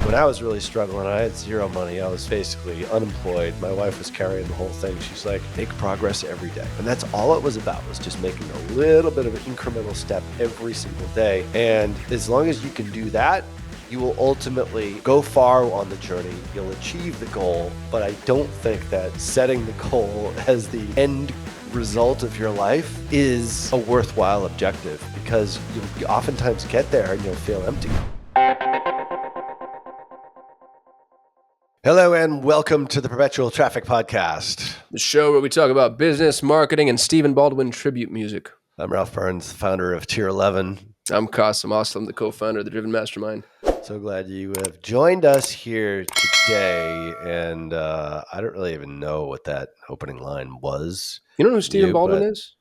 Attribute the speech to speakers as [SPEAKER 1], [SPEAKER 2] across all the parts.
[SPEAKER 1] when I was really struggling, I had zero money. I was basically unemployed. My wife was carrying the whole thing. She's like, make progress every day. And that's all it was about, was just making a little bit of an incremental step every single day. And as long as you can do that, you will ultimately go far on the journey. You'll achieve the goal. But I don't think that setting the goal as the end result of your life is a worthwhile objective, because you'll oftentimes get there and you'll feel empty. Hello and welcome to the Perpetual Traffic podcast,
[SPEAKER 2] the show where we talk about business, marketing, and Stephen Baldwin tribute music.
[SPEAKER 1] I'm Ralph Burns, the founder of Tier 11.
[SPEAKER 2] I'm Kasim, Aslam, the co-founder of the Driven Mastermind.
[SPEAKER 1] So glad you have joined us here today, and I don't really even know what that opening line was.
[SPEAKER 2] You don't know who Stephen Baldwin is?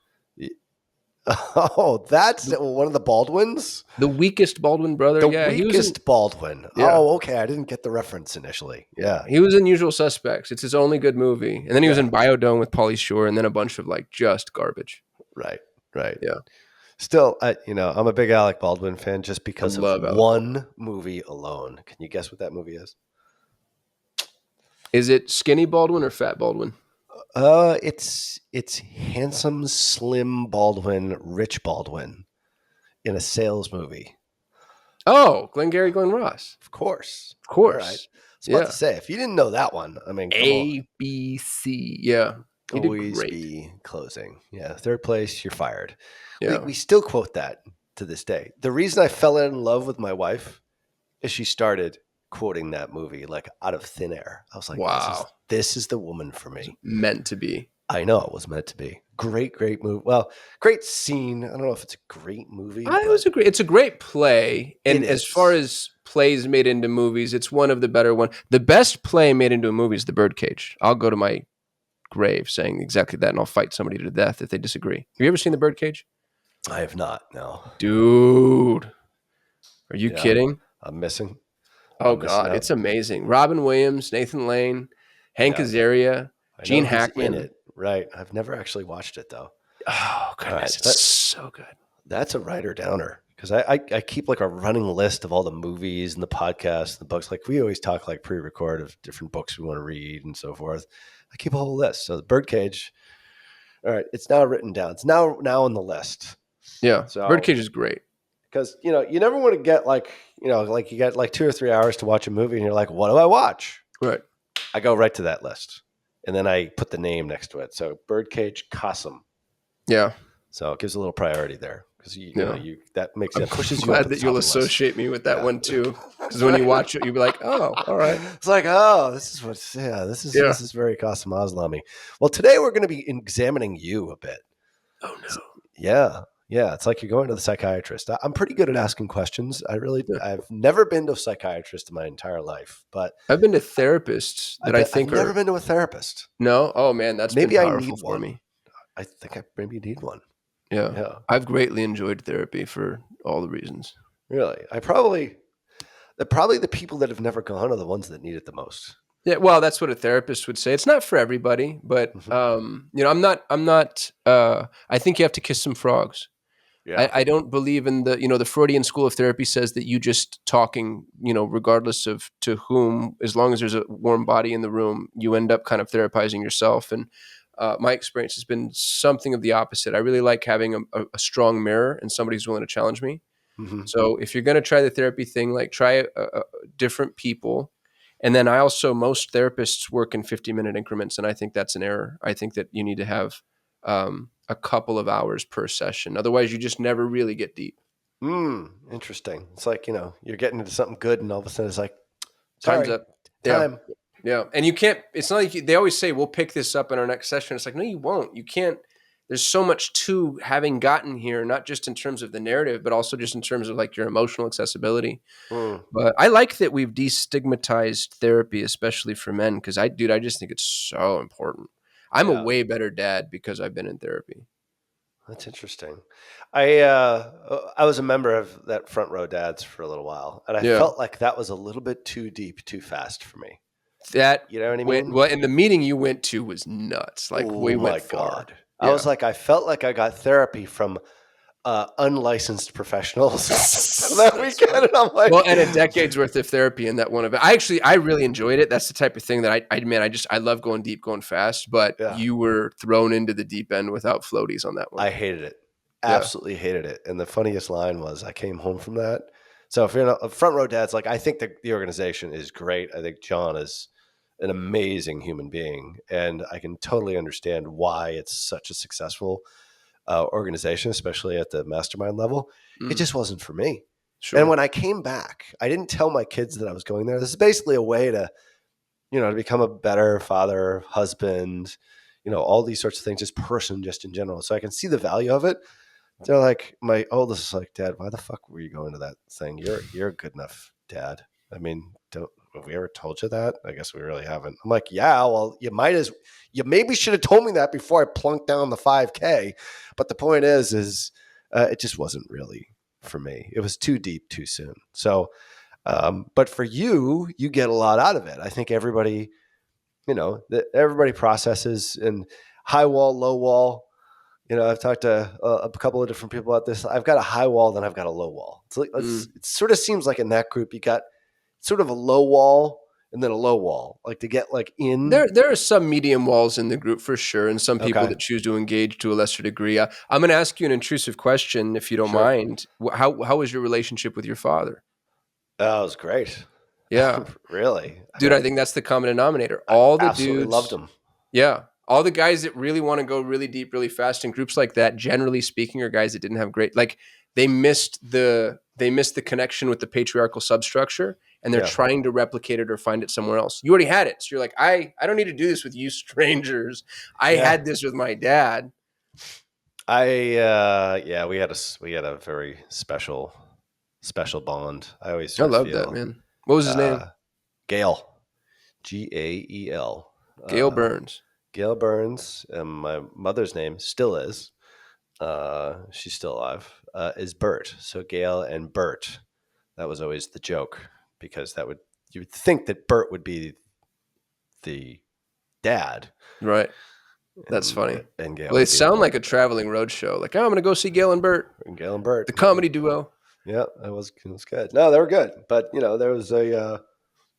[SPEAKER 1] Oh, that's one of the Baldwins?
[SPEAKER 2] The weakest Baldwin brother?
[SPEAKER 1] The
[SPEAKER 2] yeah,
[SPEAKER 1] weakest Baldwin. Yeah. Oh, okay. I didn't get the reference initially. Yeah.
[SPEAKER 2] He was in Usual Suspects. It's his only good movie. And then he was in Biodome with Pauly Shore, and then a bunch of just garbage.
[SPEAKER 1] Right.
[SPEAKER 2] Yeah.
[SPEAKER 1] Still, I'm a big Alec Baldwin fan just because of one movie alone. Can you guess what that movie is?
[SPEAKER 2] Is it Skinny Baldwin or Fat Baldwin?
[SPEAKER 1] It's handsome, slim Baldwin, rich Baldwin in a sales movie.
[SPEAKER 2] Oh, Glengarry Glen Ross.
[SPEAKER 1] Of course.
[SPEAKER 2] All right.
[SPEAKER 1] I was about to say, if you didn't know that one, I mean,
[SPEAKER 2] ABC. Yeah. He
[SPEAKER 1] always
[SPEAKER 2] did great.
[SPEAKER 1] Be closing. Yeah. Third place, you're fired.
[SPEAKER 2] Yeah.
[SPEAKER 1] We still quote that to this day. The reason I fell in love with my wife is she started quoting that movie like out of thin air. I was like, wow, this is the woman for me.
[SPEAKER 2] Meant to be.
[SPEAKER 1] I know it was meant to be. Great movie. Well, great scene. I don't know if it's a great movie.
[SPEAKER 2] It's a great play. And as far as plays made into movies, it's one of the better ones. The best play made into a movie is The Birdcage. I'll go to my grave saying exactly that, and I'll fight somebody to death if they disagree. Have you ever seen The Birdcage?
[SPEAKER 1] I have not, no.
[SPEAKER 2] Dude. Are you kidding?
[SPEAKER 1] I'm missing.
[SPEAKER 2] Oh, God. It's amazing. Robin Williams, Nathan Lane, Hank Azaria, Gene Hackman.
[SPEAKER 1] In it. Right. I've never actually watched it, though.
[SPEAKER 2] Oh, goodness. It's so good.
[SPEAKER 1] That's a writer downer, because I keep like a running list of all the movies and the podcasts and the books. Like, we always talk like pre-record of different books we want to read and so forth. I keep a whole list. So The Birdcage, all right, it's now written down. It's now on the list.
[SPEAKER 2] Yeah. So, Birdcage is great.
[SPEAKER 1] Because, you never want to get you got like 2 or 3 hours to watch a movie and you're like, what do I watch?
[SPEAKER 2] Right.
[SPEAKER 1] I go right to that list. And then I put the name next to it. So Birdcage Kasim.
[SPEAKER 2] Yeah.
[SPEAKER 1] So it gives a little priority there, because that makes it pushes you.
[SPEAKER 2] I'm glad that you'll associate me with that one too. Because when you watch it, you'll be like, oh, all right.
[SPEAKER 1] It's like, oh, this is very Kasim Aslami. Well, today we're going to be examining you a bit.
[SPEAKER 2] Oh no.
[SPEAKER 1] Yeah. It's like you're going to the psychiatrist. I'm pretty good at asking questions. I've never been to a psychiatrist in my entire life, but
[SPEAKER 2] I've been to therapists that I've
[SPEAKER 1] never been to a therapist.
[SPEAKER 2] No? Oh man, that's maybe been powerful for me.
[SPEAKER 1] I think I maybe need one.
[SPEAKER 2] Yeah. I've greatly enjoyed therapy for all the reasons.
[SPEAKER 1] Really? probably the people that have never gone are the ones that need it the most.
[SPEAKER 2] Yeah, well, that's what a therapist would say. It's not for everybody, but I'm not I think you have to kiss some frogs. Yeah. I don't believe in the Freudian school of therapy says that you just talking, regardless of to whom, as long as there's a warm body in the room, you end up kind of therapizing yourself. And my experience has been something of the opposite. I really like having a strong mirror and somebody who's willing to challenge me. Mm-hmm. So if you're going to try the therapy thing, like try different people. And then most therapists work in 50-minute increments. And I think that's an error. I think that you need to have a couple of hours per session. Otherwise, you just never really get deep.
[SPEAKER 1] Interesting. It's like, you're getting into something good and all of a sudden it's like,
[SPEAKER 2] time's up. Time. Yeah. And you can't, it's not like they always say, we'll pick this up in our next session. It's like, no, you won't. You can't. There's so much to having gotten here, not just in terms of the narrative, but also just in terms of like your emotional accessibility. But I like that we've destigmatized therapy, especially for men, because I just think it's so important. I'm a way better dad because I've been in therapy.
[SPEAKER 1] That's interesting. I was a member of that Front Row Dads for a little while, and I felt like that was a little bit too deep, too fast for me.
[SPEAKER 2] That,
[SPEAKER 1] you know what I mean?
[SPEAKER 2] Well, and the meeting you went to was nuts. Like, we went far.
[SPEAKER 1] God. I was like, I felt like I got therapy from unlicensed professionals that weekend. And I'm like,
[SPEAKER 2] well, and a decade's worth of therapy in that one event. I really enjoyed it. That's the type of thing that I love going deep, going fast, but
[SPEAKER 1] yeah,
[SPEAKER 2] you were thrown into the deep end without floaties on that one.
[SPEAKER 1] I hated it.
[SPEAKER 2] Yeah.
[SPEAKER 1] Absolutely hated it. And the funniest line was I came home from that. So if you're not a front row dads, like I think the organization is great. I think John is an amazing human being, and I can totally understand why it's such a successful organization, especially at the mastermind level. It
[SPEAKER 2] Mm,
[SPEAKER 1] just wasn't for me. And
[SPEAKER 2] sure.
[SPEAKER 1] when I came back, I didn't tell my kids that I was going there. This is basically a way to, to become a better father, husband, all these sorts of things, just person, just in general. So I can see the value of it. They're like, my oldest is like, Dad, why the fuck were you going to that thing? You're a good enough dad. I mean, have we ever told you that? I guess we really haven't. I'm like, yeah, well, you maybe should have told me that before I plunked down the 5K. But the point is it just wasn't really for me. It was too deep too soon. So, but for you, you get a lot out of it. I think everybody, everybody processes and high wall, low wall. I've talked to a couple of different people about this. I've got a high wall, then I've got a low wall. It sort of seems like in that group, you got sort of a low wall and then a low wall, like to get like in.
[SPEAKER 2] There are some medium walls in the group for sure, and some people
[SPEAKER 1] Okay,
[SPEAKER 2] that choose to engage to a lesser degree. I'm going to ask you an intrusive question, if you don't
[SPEAKER 1] sure.
[SPEAKER 2] mind. How was your relationship with your father?
[SPEAKER 1] That was great.
[SPEAKER 2] Yeah,
[SPEAKER 1] Really.
[SPEAKER 2] dude, I think that's the common denominator.
[SPEAKER 1] I
[SPEAKER 2] All the
[SPEAKER 1] absolutely loved
[SPEAKER 2] dudes,
[SPEAKER 1] him.
[SPEAKER 2] yeah, all the guys that really want to go really deep, really fast in groups like that, generally speaking, are guys that didn't have great, like they missed the connection with the patriarchal substructure, and they're
[SPEAKER 1] Yeah.
[SPEAKER 2] trying to replicate it or find it somewhere else. You already had it, so you're like, I don't need to do this with you strangers. I
[SPEAKER 1] Yeah.
[SPEAKER 2] had this with my dad.
[SPEAKER 1] Yeah, we had a very special bond. I always
[SPEAKER 2] I
[SPEAKER 1] sort of
[SPEAKER 2] love that,
[SPEAKER 1] feel
[SPEAKER 2] man. What was his name?
[SPEAKER 1] uh Gail, Gael.
[SPEAKER 2] Gail Burns.
[SPEAKER 1] Gail Burns, and my mother's name still is. She's still alive. Is Bert. So Gail and Bert. That was always the joke because you would think that Bert would be the dad,
[SPEAKER 2] Right. That's funny.
[SPEAKER 1] and Gail
[SPEAKER 2] Well, they
[SPEAKER 1] would be the
[SPEAKER 2] sound like a
[SPEAKER 1] mom.
[SPEAKER 2] traveling roadshow. Like, oh, I'm going to go see Gail and Bert,
[SPEAKER 1] And Gail and Bert.
[SPEAKER 2] the comedy duo.
[SPEAKER 1] Yeah, it was good. No, they were good, but there was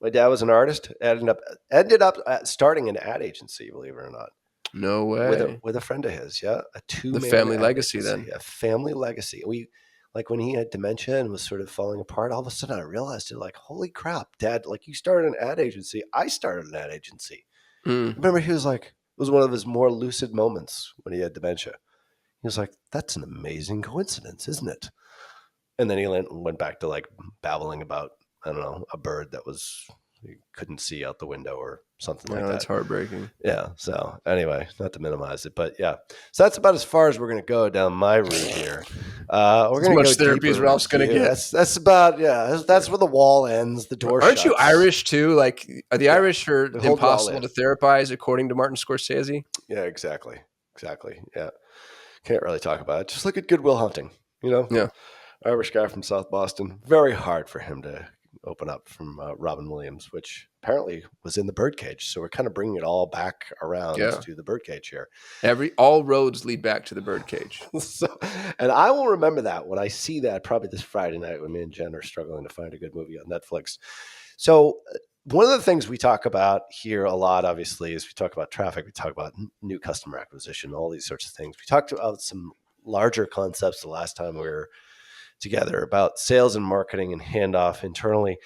[SPEAKER 1] my dad was an artist. Ended up starting an ad agency, believe it or not,
[SPEAKER 2] No
[SPEAKER 1] with a
[SPEAKER 2] way.
[SPEAKER 1] with a friend of his. Yeah, a
[SPEAKER 2] The
[SPEAKER 1] two-man
[SPEAKER 2] family
[SPEAKER 1] ad
[SPEAKER 2] legacy,
[SPEAKER 1] agency,
[SPEAKER 2] then.
[SPEAKER 1] a family legacy. We like when he had dementia and was sort of falling apart. All of a sudden, I realized it. Like, holy crap, Dad! Like, you started an ad agency. I started an ad agency.
[SPEAKER 2] Mm.
[SPEAKER 1] Remember, he was like, it was one of his more lucid moments when he had dementia. He was like, "That's an amazing coincidence, isn't it?" And then he went back to like babbling about, I don't know, a bird that you couldn't see out the window or something like
[SPEAKER 2] Yeah, that's
[SPEAKER 1] that.
[SPEAKER 2] heartbreaking.
[SPEAKER 1] Yeah. So anyway, not to minimize it, but yeah. So that's about as far as we're going to go down my route here. We're
[SPEAKER 2] As
[SPEAKER 1] going to
[SPEAKER 2] much
[SPEAKER 1] go
[SPEAKER 2] therapy as
[SPEAKER 1] deeper
[SPEAKER 2] Ralph's
[SPEAKER 1] with
[SPEAKER 2] going to
[SPEAKER 1] you.
[SPEAKER 2] get.
[SPEAKER 1] That's about, yeah. That's where the wall ends, the door
[SPEAKER 2] Aren't you
[SPEAKER 1] shuts.
[SPEAKER 2] Irish too? Like, are the
[SPEAKER 1] Yeah.
[SPEAKER 2] Irish are
[SPEAKER 1] We hold it all
[SPEAKER 2] impossible
[SPEAKER 1] in.
[SPEAKER 2] to therapize, according to Martin Scorsese?
[SPEAKER 1] Yeah, exactly. Exactly. Yeah. Can't really talk about it. Just look at Goodwill Hunting,
[SPEAKER 2] Yeah.
[SPEAKER 1] Irish guy from South Boston. Very hard for him to open up from Robin Williams, which apparently was in the Birdcage. So we're kind of bringing it all back around
[SPEAKER 2] Yeah.
[SPEAKER 1] to the Birdcage here.
[SPEAKER 2] All roads lead back to the birdcage.
[SPEAKER 1] So, and I will remember that when I see that probably this Friday night when me and Jen are struggling to find a good movie on Netflix. So one of the things we talk about here a lot, obviously, is we talk about traffic, we talk about new customer acquisition, all these sorts of things. We talked about some larger concepts the last time we were together about sales and marketing and handoff internally.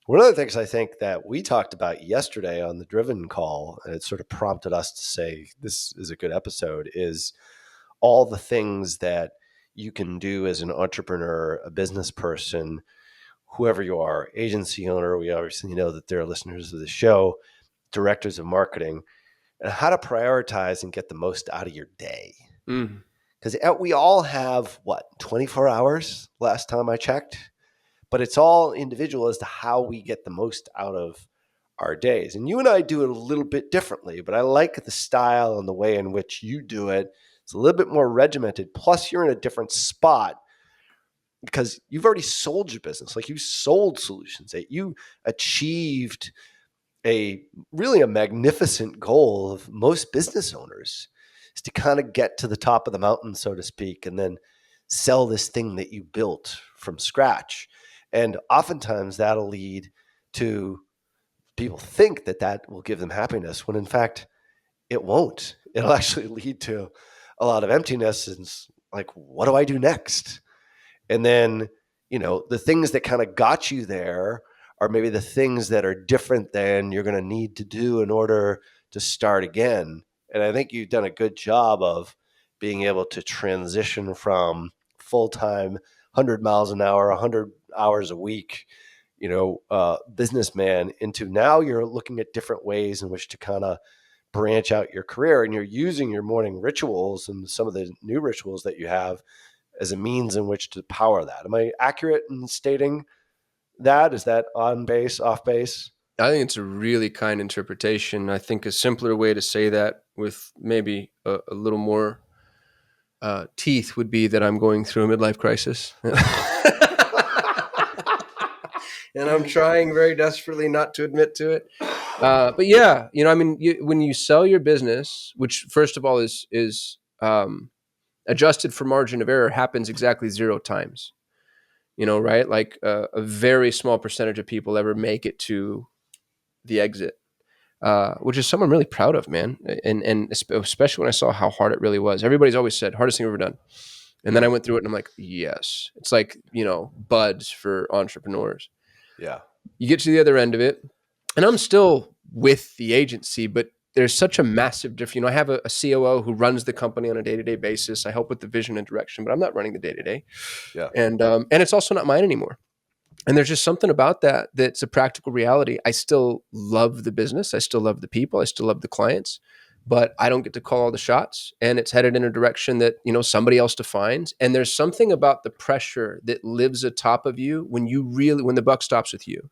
[SPEAKER 1] One of the things I think that we talked about yesterday on the Driven call, and it sort of prompted us to say this is a good episode, is all the things that you can do as an entrepreneur, a business person, whoever you are, agency owner. We obviously know that there are listeners of the show, directors of marketing, and how to prioritize and get the most out of your day.
[SPEAKER 2] Mm.
[SPEAKER 1] Because we all have, 24 hours last time I checked? But it's all individual as to how we get the most out of our days. And you and I do it a little bit differently, but I like the style and the way in which you do it. It's a little bit more regimented. Plus, you're in a different spot because you've already sold your business. Like, you sold solutions that you achieved a magnificent goal of most business owners is to kind of get to the top of the mountain, so to speak, and then sell this thing that you built from scratch. And oftentimes that'll lead to people think that that will give them happiness when in fact it won't. It'll actually lead to a lot of emptiness and like, what do I do next? And then, the things that kind of got you there are maybe the things that are different than you're going to need to do in order to start again. And I think you've done a good job of being able to transition from full-time, 100 miles an hour, 100 hours a week, businessman into now you're looking at different ways in which to kind of branch out your career, and you're using your morning rituals and some of the new rituals that you have as a means in which to power that. Am I accurate in stating that? Is that on base, off base?
[SPEAKER 2] I think it's a really kind interpretation. I think a simpler way to say that with maybe a little more teeth would be that I'm going through a midlife crisis. And I'm trying very desperately not to admit to it. But yeah, when you sell your business, which first of all is adjusted for margin of error, happens exactly 0 times. Right? Like a very small percentage of people ever make it to the exit, which is something I'm really proud of, man. And especially when I saw how hard it really was. Everybody's always said hardest thing I've ever done. And then I went through it and I'm like, yes. It's like, buds for entrepreneurs.
[SPEAKER 1] Yeah.
[SPEAKER 2] You get to the other end of it, and I'm still with the agency, but there's such a massive difference. I have a COO who runs the company on a day-to-day basis. I help with the vision and direction, but I'm not running the day-to-day.
[SPEAKER 1] Yeah.
[SPEAKER 2] And it's also not mine anymore. And there's just something about that that's a practical reality. I still love the business. I still love the people. I still love the clients, but I don't get to call all the shots, and it's headed in a direction that, somebody else defines. And there's something about the pressure that lives atop of you when the buck stops with you.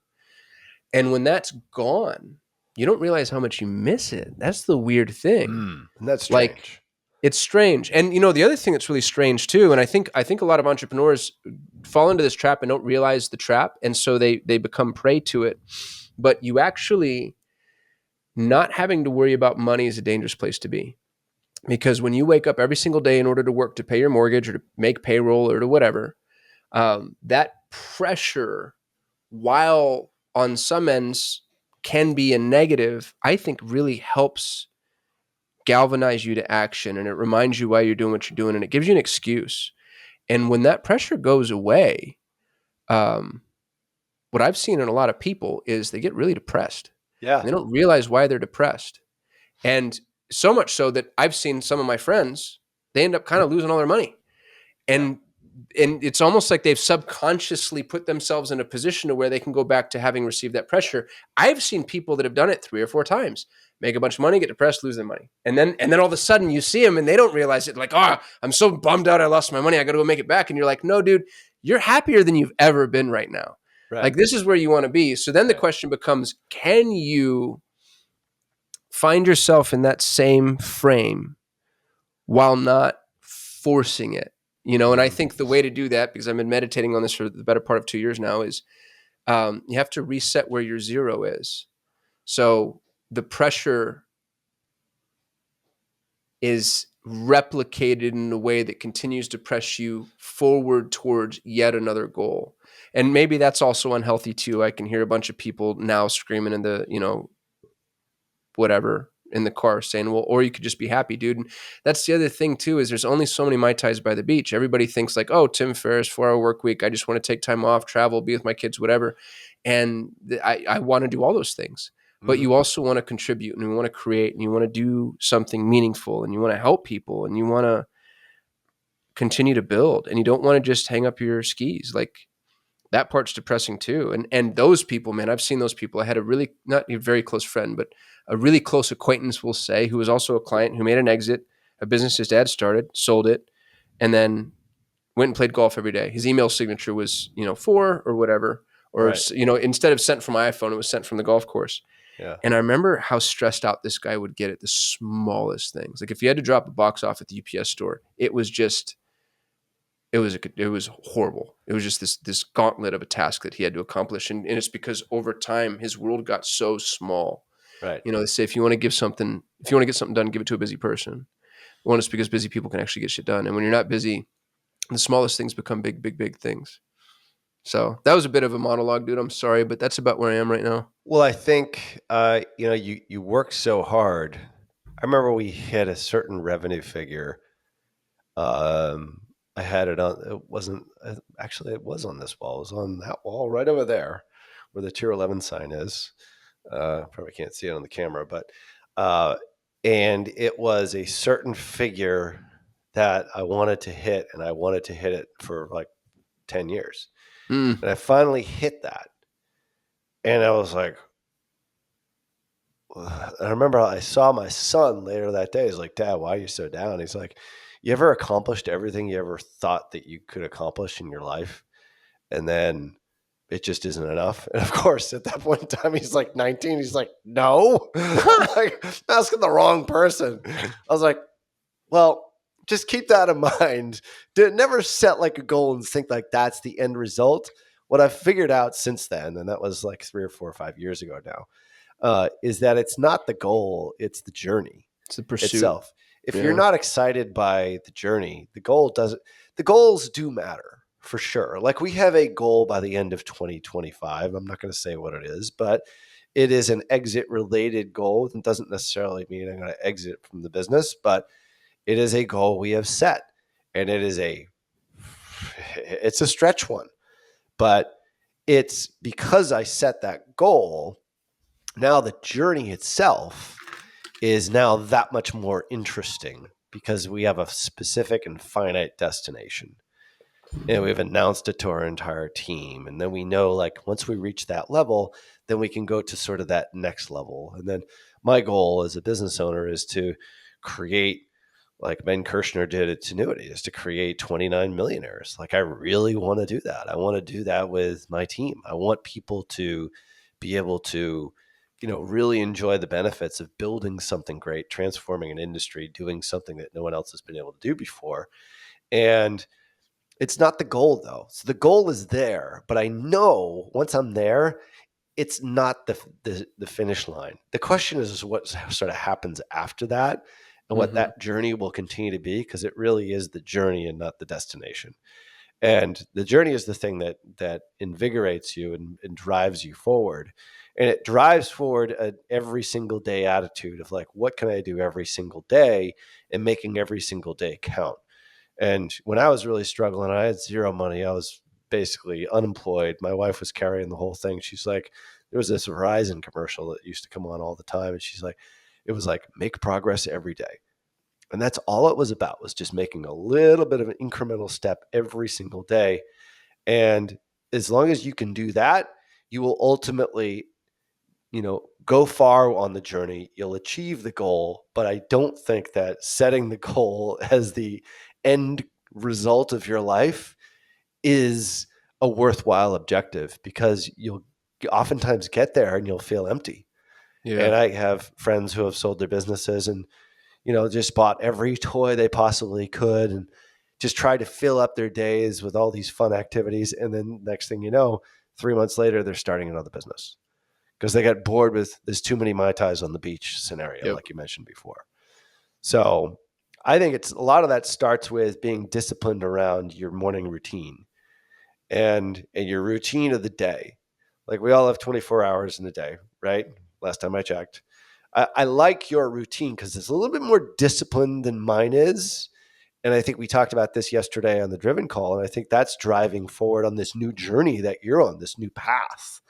[SPEAKER 2] And when that's gone, you don't realize how much you miss it. That's the weird thing.
[SPEAKER 1] And that's strange.
[SPEAKER 2] It's strange. And the other thing that's really strange too, and I think a lot of entrepreneurs fall into this trap and don't realize the trap, and so they become prey to it. But you actually not having to worry about money is a dangerous place to be. Because when you wake up every single day in order to work to pay your mortgage or to make payroll or to whatever, that pressure, while on some ends can be a negative, I think really helps galvanize you to action, and it reminds you why you're doing what you're doing, and it gives you an excuse. And when that pressure goes away, what I've seen in a lot of people is they get really depressed.
[SPEAKER 1] Yeah.
[SPEAKER 2] And they don't realize why they're depressed. And so much so that I've seen some of my friends, they end up kind of losing all their money. And it's almost like they've subconsciously put themselves in a position to where they can go back to having received that pressure. I've seen people that have done it 3 or 4 times, make a bunch of money, get depressed, lose their money. And then all of a sudden you see them and they don't realize it. Like, I'm so bummed out I lost my money. I got to go make it back. And you're like, no, dude, you're happier than you've ever been right now. Right. Like, this is where you want to be. So then the question becomes, can you find yourself in that same frame while not forcing it? And I think the way to do that, because I've been meditating on this for the better part of 2 years now, is you have to reset where your zero is. So the pressure is replicated in a way that continues to press you forward towards yet another goal. And maybe that's also unhealthy too. I can hear a bunch of people now screaming in the, whatever, in the car saying, well, or you could just be happy, dude. And that's the other thing too, is there's only so many Mai Tais by the beach. Everybody thinks like, oh, Tim Ferriss, 4-hour work week. I just want to take time off, travel, be with my kids, whatever. And I want to do all those things, but you also want to contribute, and you want to create, and you want to do something meaningful, and you want to help people, and you want to continue to build, and you don't want to just hang up your skis. Like, that part's depressing too. And those people, man, I've seen those people. I had a really, not a very close friend, but a really close acquaintance, we'll say, who was also a client who made an exit, a business his dad started, sold it, and then went and played golf every day. His email signature was, for or whatever, or, right. Instead of sent from my iPhone, it was sent from the golf course.
[SPEAKER 1] Yeah.
[SPEAKER 2] And I remember how stressed out this guy would get at the smallest things. Like, if he had to drop a box off at the UPS store, it was just, it was horrible. It was just this gauntlet of a task that he had to accomplish. And it's because over time, his world got so small.
[SPEAKER 1] Right.
[SPEAKER 2] They say, if you want to get something done, give it to a busy person. One is because busy people can actually get shit done. And when you're not busy, The smallest things become big, big, big things. So that was a bit of a monologue, dude. I'm sorry, but that's about where I am right now.
[SPEAKER 1] Well, I think you work so hard. I remember we hit a certain revenue figure. Um, I had it on. It wasn't actually. It was on this wall. It was on that wall right over there, where the Tier 11 sign is. Probably can't see it on the camera, but uh, and it was a certain figure that I wanted to hit, and I wanted to hit it for like 10 years,
[SPEAKER 2] Mm.
[SPEAKER 1] and I finally hit that, and I was like, I remember I saw my son later that day. He's like, "Dad, why are you so down?" He's like, "You ever accomplished everything you ever thought that you could accomplish in your life, and then it just isn't enough?" And of course, at that point in time, he's like 19. He's like, "No," I'm like asking the wrong person. I was like, "Well, just keep that in mind. Never set like a goal and think like that's the end result." What I've figured out since then, and that was like 3 or 4 or 5 years ago now, is that it's not the goal, it's the journey
[SPEAKER 2] It's the pursuit.
[SPEAKER 1] itself. If you're
[SPEAKER 2] Yeah.
[SPEAKER 1] not excited by the journey, the goal doesn't, the goals do matter for sure. Like we have a goal by the end of 2025. I'm not going to say what it is, but it is an exit related goal. It doesn't necessarily mean I'm going to exit from the business, but it is a goal we have set, and it's a stretch one, but it's because I set that goal. Now the journey itself is now that much more interesting because we have a specific and finite destination. And we've announced it to our entire team. And then we know, like, once we reach that level, then we can go to sort of that next level. And then my goal as a business owner is to create, like Ben Kirshner did at Tenuity, is to create 29 millionaires. Like, I really want to do that. I want to do that with my team. I want people to be able to, really enjoy the benefits of building something great, transforming an industry, doing something that no one else has been able to do before. And it's not the goal though. So the goal is there, but I know once I'm there, it's not the finish line. The question is what sort of happens after that and what
[SPEAKER 2] Mm-hmm.
[SPEAKER 1] that journey will continue to be, because it really is the journey and not the destination. And the journey is the thing that invigorates you and drives you forward. And it drives forward an every single day attitude of like, what can I do every single day, and making every single day count. And when I was really struggling, I had zero money. I was basically unemployed. My wife was carrying the whole thing. She's like, there was this Verizon commercial that used to come on all the time. And she's like, it was like, make progress every day. And that's all it was about, was just making a little bit of an incremental step every single day. And as long as you can do that, you will ultimately, go far on the journey. You'll achieve the goal. But I don't think that setting the goal as the end result of your life is a worthwhile objective, because you'll oftentimes get there and you'll feel empty.
[SPEAKER 2] Yeah.
[SPEAKER 1] And I have friends who have sold their businesses and, just bought every toy they possibly could and just tried to fill up their days with all these fun activities. And then next thing you know, 3 months later, they're starting another business because they got bored with there's too many Mai Tais on the beach scenario,
[SPEAKER 2] Yep.
[SPEAKER 1] like you mentioned before. So I think it's a lot of that starts with being disciplined around your morning routine and your routine of the day. Like we all have 24 hours in a day, right? Last time I checked. I like your routine because it's a little bit more disciplined than mine is. And I think we talked about this yesterday on the Driven call. And I think that's driving forward on this new journey that you're on, this new path,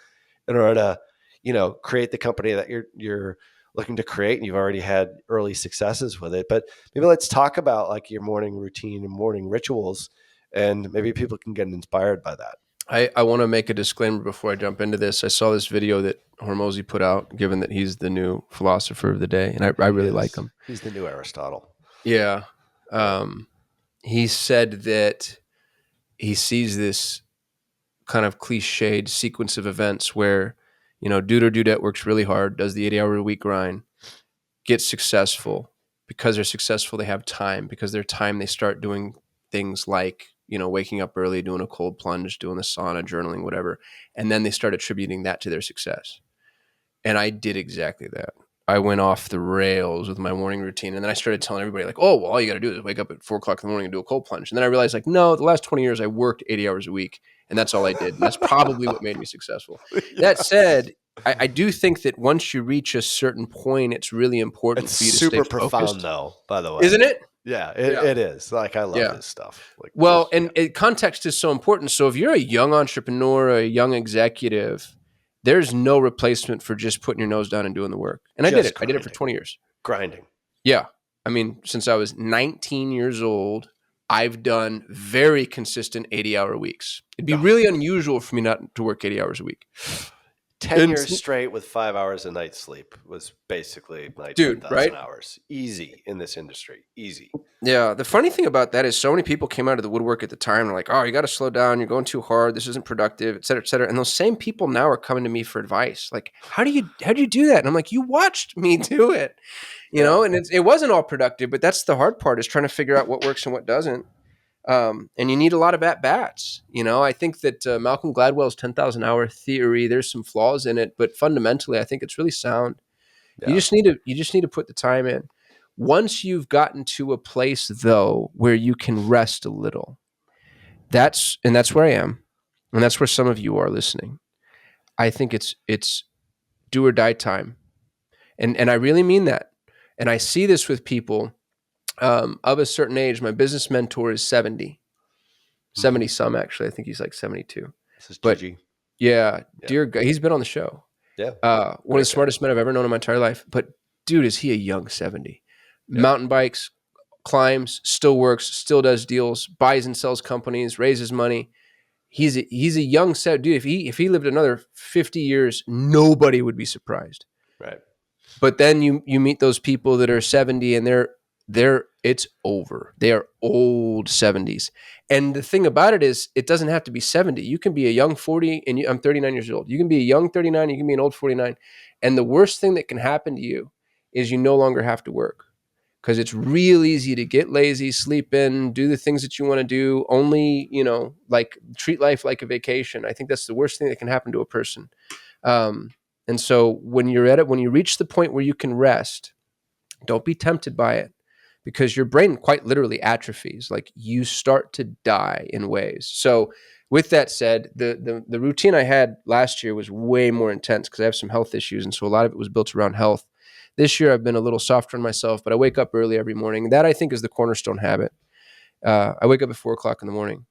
[SPEAKER 1] in order to, create the company that you're looking to create. And you've already had early successes with it. But maybe let's talk about like your morning routine and morning rituals, and maybe people can get inspired by that.
[SPEAKER 2] I want to make a disclaimer before I jump into this. I saw this video that Hormozy put out, given that he's the new philosopher of the day, and I really like him.
[SPEAKER 1] He's the new Aristotle.
[SPEAKER 2] Yeah.
[SPEAKER 1] Yeah.
[SPEAKER 2] He said that he sees this kind of cliched sequence of events where, dude or dudette works really hard, does the 80-hour-a-week grind, gets successful. Because they're successful, they have time. Because they're time, they start doing things like, waking up early, doing a cold plunge, doing the sauna, journaling, whatever. And then they start attributing that to their success. And I did exactly that. I went off the rails with my morning routine. And then I started telling everybody like, oh, well, all you got to do is wake up at 4 o'clock in the morning and do a cold plunge. And then I realized like, no, the last 20 years I worked 80 hours a week and that's all I did. And that's probably what made me successful.
[SPEAKER 1] Yeah.
[SPEAKER 2] That said, I do think that once you reach a certain point, it's really important
[SPEAKER 1] It's
[SPEAKER 2] for you to stay
[SPEAKER 1] super profound
[SPEAKER 2] focused.
[SPEAKER 1] though, by the way.
[SPEAKER 2] Isn't it?
[SPEAKER 1] Yeah,
[SPEAKER 2] Yeah.
[SPEAKER 1] it is. Like, I love
[SPEAKER 2] Yeah.
[SPEAKER 1] this stuff. Like,
[SPEAKER 2] Well,
[SPEAKER 1] yeah.
[SPEAKER 2] and context is so important. So if you're a young entrepreneur or a young executive, there's no replacement for just putting your nose down and doing the work. And I did it. I did it for 20 years.
[SPEAKER 1] Grinding.
[SPEAKER 2] Yeah. I mean, since I was 19 years old, I've done very consistent 80-hour weeks. It'd be really unusual for me not to work 80 hours a week.
[SPEAKER 1] 10 years straight with 5 hours a night sleep was basically my 10,000 hours. Easy in this industry. Easy.
[SPEAKER 2] Yeah. The funny thing about that is so many people came out of the woodwork at the time and were like, oh, you got to slow down. You're going too hard. This isn't productive, et cetera, et cetera. And those same people now are coming to me for advice. Like, how do you do that? And I'm like, you watched me do it, you know, and it wasn't all productive, but that's the hard part is trying to figure out what works and what doesn't. And you need a lot of at-bats. You know, I think that Malcolm Gladwell's 10,000 hour theory, there's some flaws in it, but fundamentally, I think it's really sound. Yeah. You just need to put the time in. Once you've gotten to a place, though, where you can rest a little, that's where I am, and that's where some of you are listening. I think it's do or die time, and I really mean that. And I see this with people of a certain age. My business mentor is 70 some, actually. I think he's like 72.
[SPEAKER 1] This is Gigi.
[SPEAKER 2] Yeah, dear God, he's been on the show.
[SPEAKER 1] Yeah.
[SPEAKER 2] One of the smartest men I've ever known in my entire life. But dude, is he a young 70? Yeah. Mountain bikes, climbs, still works, still does deals, buys and sells companies, raises money. He's a young 70. Dude, if he lived another 50 years, nobody would be surprised.
[SPEAKER 1] Right.
[SPEAKER 2] But then you meet those people that are 70 and it's over. They are old 70s. And the thing about it is it doesn't have to be 70. You can be a young 40 and I'm 39 years old. You can be a young 39. You can be an old 49. And the worst thing that can happen to you is you no longer have to work because it's real easy to get lazy, sleep in, do the things that you want to do, only, like treat life like a vacation. I think that's the worst thing that can happen to a person. And so when you're at it, when you reach the point where you can rest, don't be tempted by it. Because your brain quite literally atrophies, like you start to die in ways. So with that said, the routine I had last year was way more intense because I have some health issues. And so a lot of it was built around health. This year I've been a little softer on myself, but I wake up early every morning. That I think is the cornerstone habit. I wake up at 4 o'clock in the morning.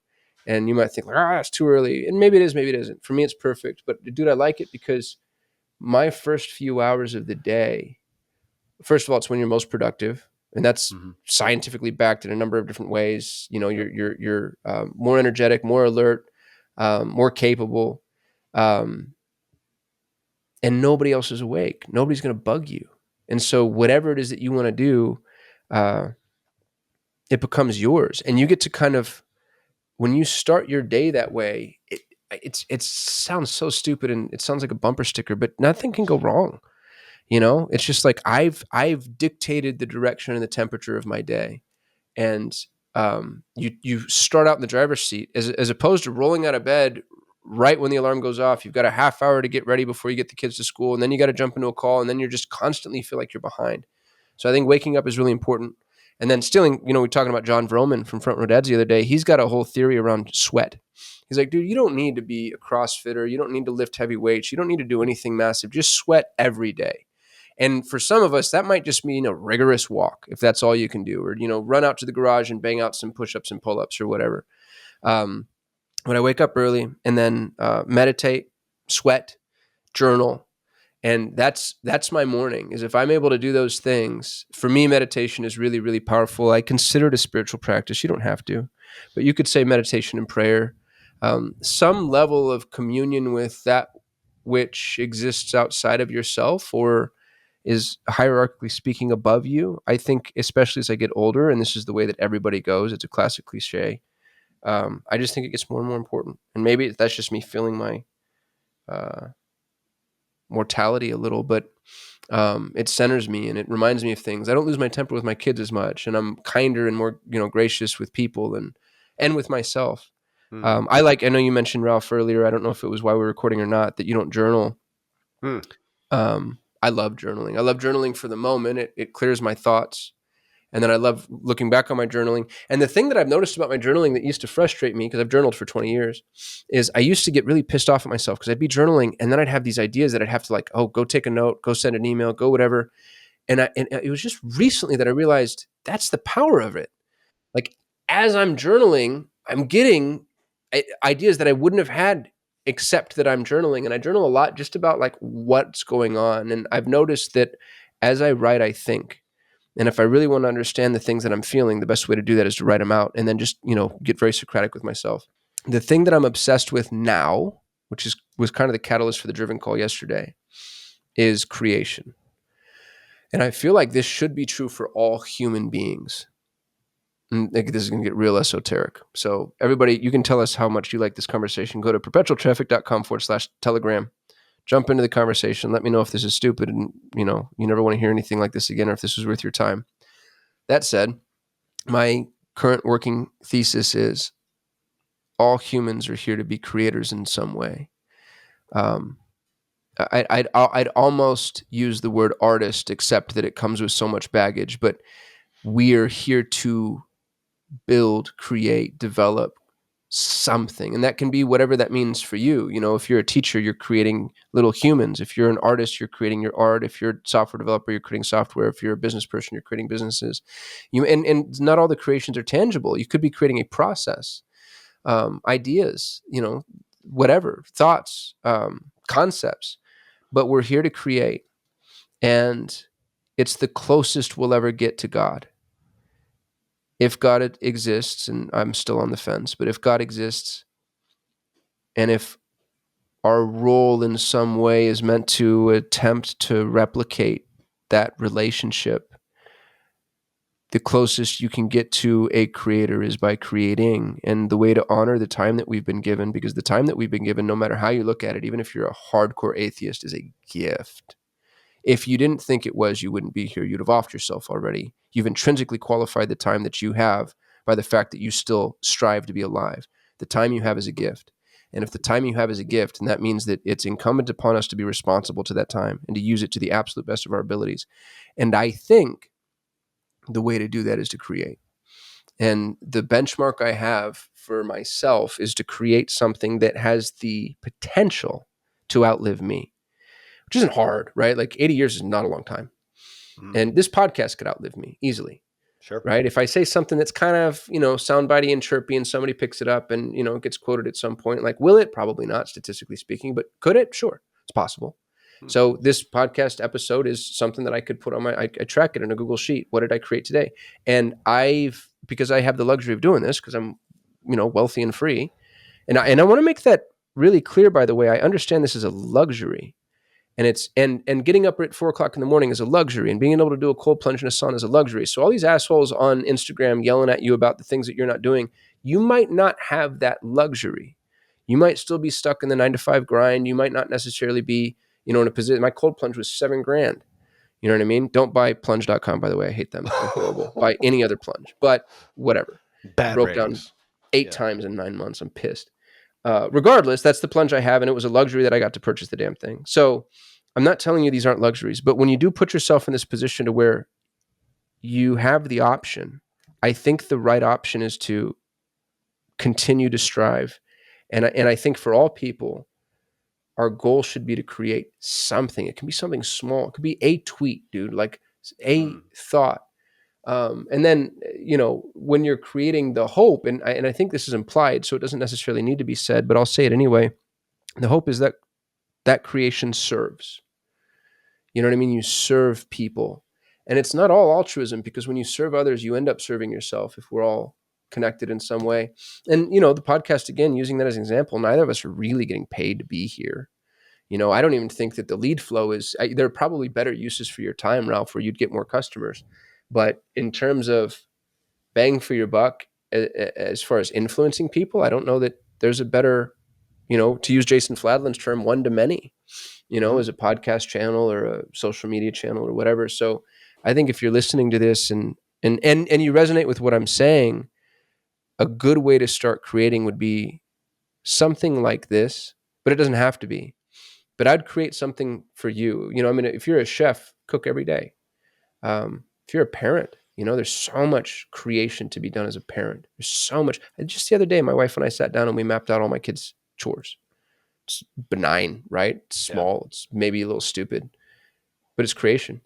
[SPEAKER 2] And you might think, it's too early. And maybe it is, maybe it isn't. For me, it's perfect. But dude, I like it because my first few hours of the day, first of all, it's when you're most productive. And that's scientifically backed in a number of different ways. You know, you're more energetic, more alert, more capable, and nobody else is awake. Nobody's going to bug you. And so whatever it is that you want to do, it becomes yours. And you get to kind of, when you start your day that way, it sounds so stupid and it sounds like a bumper sticker, but nothing can go wrong. You know, it's just like I've dictated the direction and the temperature of my day, and you start out in the driver's seat as opposed to rolling out of bed right when the alarm goes off. You've got a half hour to get ready before you get the kids to school, and then you got to jump into a call, and then you're just constantly feel like you're behind. So I think waking up is really important, and then stealing. You know, we're talking about John Vroman from Front Row Dads the other day. He's got a whole theory around sweat. He's like, dude, you don't need to be a CrossFitter. You don't need to lift heavy weights. You don't need to do anything massive. Just sweat every day. And for some of us, that might just mean a rigorous walk, if that's all you can do, or, run out to the garage and bang out some push-ups and pull-ups or whatever. When I wake up early and then meditate, sweat, journal, and that's my morning. Is if I'm able to do those things, for me, meditation is really, really powerful. I consider it a spiritual practice. You don't have to, but you could say meditation and prayer, some level of communion with that which exists outside of yourself or is hierarchically speaking above you. I think, especially as I get older, and this is the way that everybody goes, it's a classic cliche. I just think it gets more and more important. And maybe that's just me feeling my mortality a little, but it centers me and it reminds me of things. I don't lose my temper with my kids as much, and I'm kinder and more, gracious with people and with myself. I know you mentioned, Ralph, earlier, I don't know if it was while we were recording or not, that you don't journal. I love journaling. I love journaling for the moment. It clears my thoughts. And then I love looking back on my journaling. And the thing that I've noticed about my journaling that used to frustrate me, because I've journaled for 20 years, is I used to get really pissed off at myself because I'd be journaling and then I'd have these ideas that I'd have to like, oh, go take a note, go send an email, go whatever. And it was just recently that I realized that's the power of it. Like as I'm journaling, I'm getting ideas that I wouldn't have had except that I'm journaling. And I journal a lot just about like what's going on. And I've noticed that as I write, I think. And if I really want to understand the things that I'm feeling, the best way to do that is to write them out and then just, get very Socratic with myself. The thing that I'm obsessed with now, which was kind of the catalyst for the Driven call yesterday, is creation. And I feel like this should be true for all human beings. And this is going to get real esoteric. So everybody, you can tell us how much you like this conversation. Go to perpetualtraffic.com/telegram. Jump into the conversation. Let me know if this is stupid and, you never want to hear anything like this again or if this was worth your time. That said, my current working thesis is all humans are here to be creators in some way. I'd almost use the word artist, except that it comes with so much baggage, but we are here to build, create, develop something. And that can be whatever that means for you. If you're a teacher, you're creating little humans. If you're an artist, you're creating your art. If you're a software developer, you're creating software. If you're a business person, you're creating businesses. And not all the creations are tangible. You could be creating a process, ideas, whatever, thoughts, concepts. But we're here to create. And it's the closest we'll ever get to God. If God exists, and I'm still on the fence, but if God exists, and if our role in some way is meant to attempt to replicate that relationship, the closest you can get to a creator is by creating. And the way to honor the time that we've been given, because the time that we've been given, no matter how you look at it, even if you're a hardcore atheist, is a gift. If you didn't think it was, you wouldn't be here. You'd have offed yourself already. You've intrinsically qualified the time that you have by the fact that you still strive to be alive. The time you have is a gift. And if the time you have is a gift, then that means that it's incumbent upon us to be responsible to that time and to use it to the absolute best of our abilities. And I think the way to do that is to create. And the benchmark I have for myself is to create something that has the potential to outlive me, which isn't hard, right? Like 80 years is not a long time. And this podcast could outlive me easily.
[SPEAKER 1] Sure.
[SPEAKER 2] Right? If I say something that's kind of, soundbitey and chirpy and somebody picks it up and, it gets quoted at some point, like, will it? Probably not, statistically speaking, but could it? Sure. It's possible. So this podcast episode is something that I could put on I track it in a Google Sheet. What did I create today? And because I have the luxury of doing this, because I'm, wealthy and free. And I want to make that really clear, by the way. I understand this is a luxury. And it's and getting up at 4:00 in the morning is a luxury, and being able to do a cold plunge in a sauna is a luxury. So all these assholes on Instagram yelling at you about the things that you're not doing, you might not have that luxury. You might still be stuck in the 9 to 5 grind. You might not necessarily be, in a position. My cold plunge was $7,000. You know what I mean? Don't buy plunge.com, by the way. I hate them. They're horrible. Buy any other plunge, but whatever.
[SPEAKER 1] Bad
[SPEAKER 2] Broke
[SPEAKER 1] ratings.
[SPEAKER 2] down 8 times in 9 months. I'm pissed. Regardless, that's the plunge I have, and it was a luxury that I got to purchase the damn thing. So I'm not telling you these aren't luxuries, but when you do put yourself in this position to where you have the option, I think the right option is to continue to strive. And I think for all people, our goal should be to create something. It can be something small. It could be a tweet, dude, like a thought. And then, when you're creating the hope, and I think this is implied, so it doesn't necessarily need to be said, but I'll say it anyway. The hope is that creation serves. You know what I mean? You serve people. And it's not all altruism, because when you serve others, you end up serving yourself if we're all connected in some way. And, the podcast, again, using that as an example, neither of us are really getting paid to be here. I don't even think that the lead flow there are probably better uses for your time, Ralph, where you'd get more customers. But in terms of bang for your buck, as far as influencing people, I don't know that there's a better, to use Jason Fladlin's term, one to many, as a podcast channel or a social media channel or whatever. So I think if you're listening to this and you resonate with what I'm saying, a good way to start creating would be something like this, but it doesn't have to be. but I'd create something for you. I mean, if you're a chef, cook every day. If you're a parent, there's so much creation to be done as a parent. There's so much. And just the other day, my wife and I sat down and we mapped out all my kids' chores. It's benign, right? It's small. It's maybe a little stupid, but it's creation.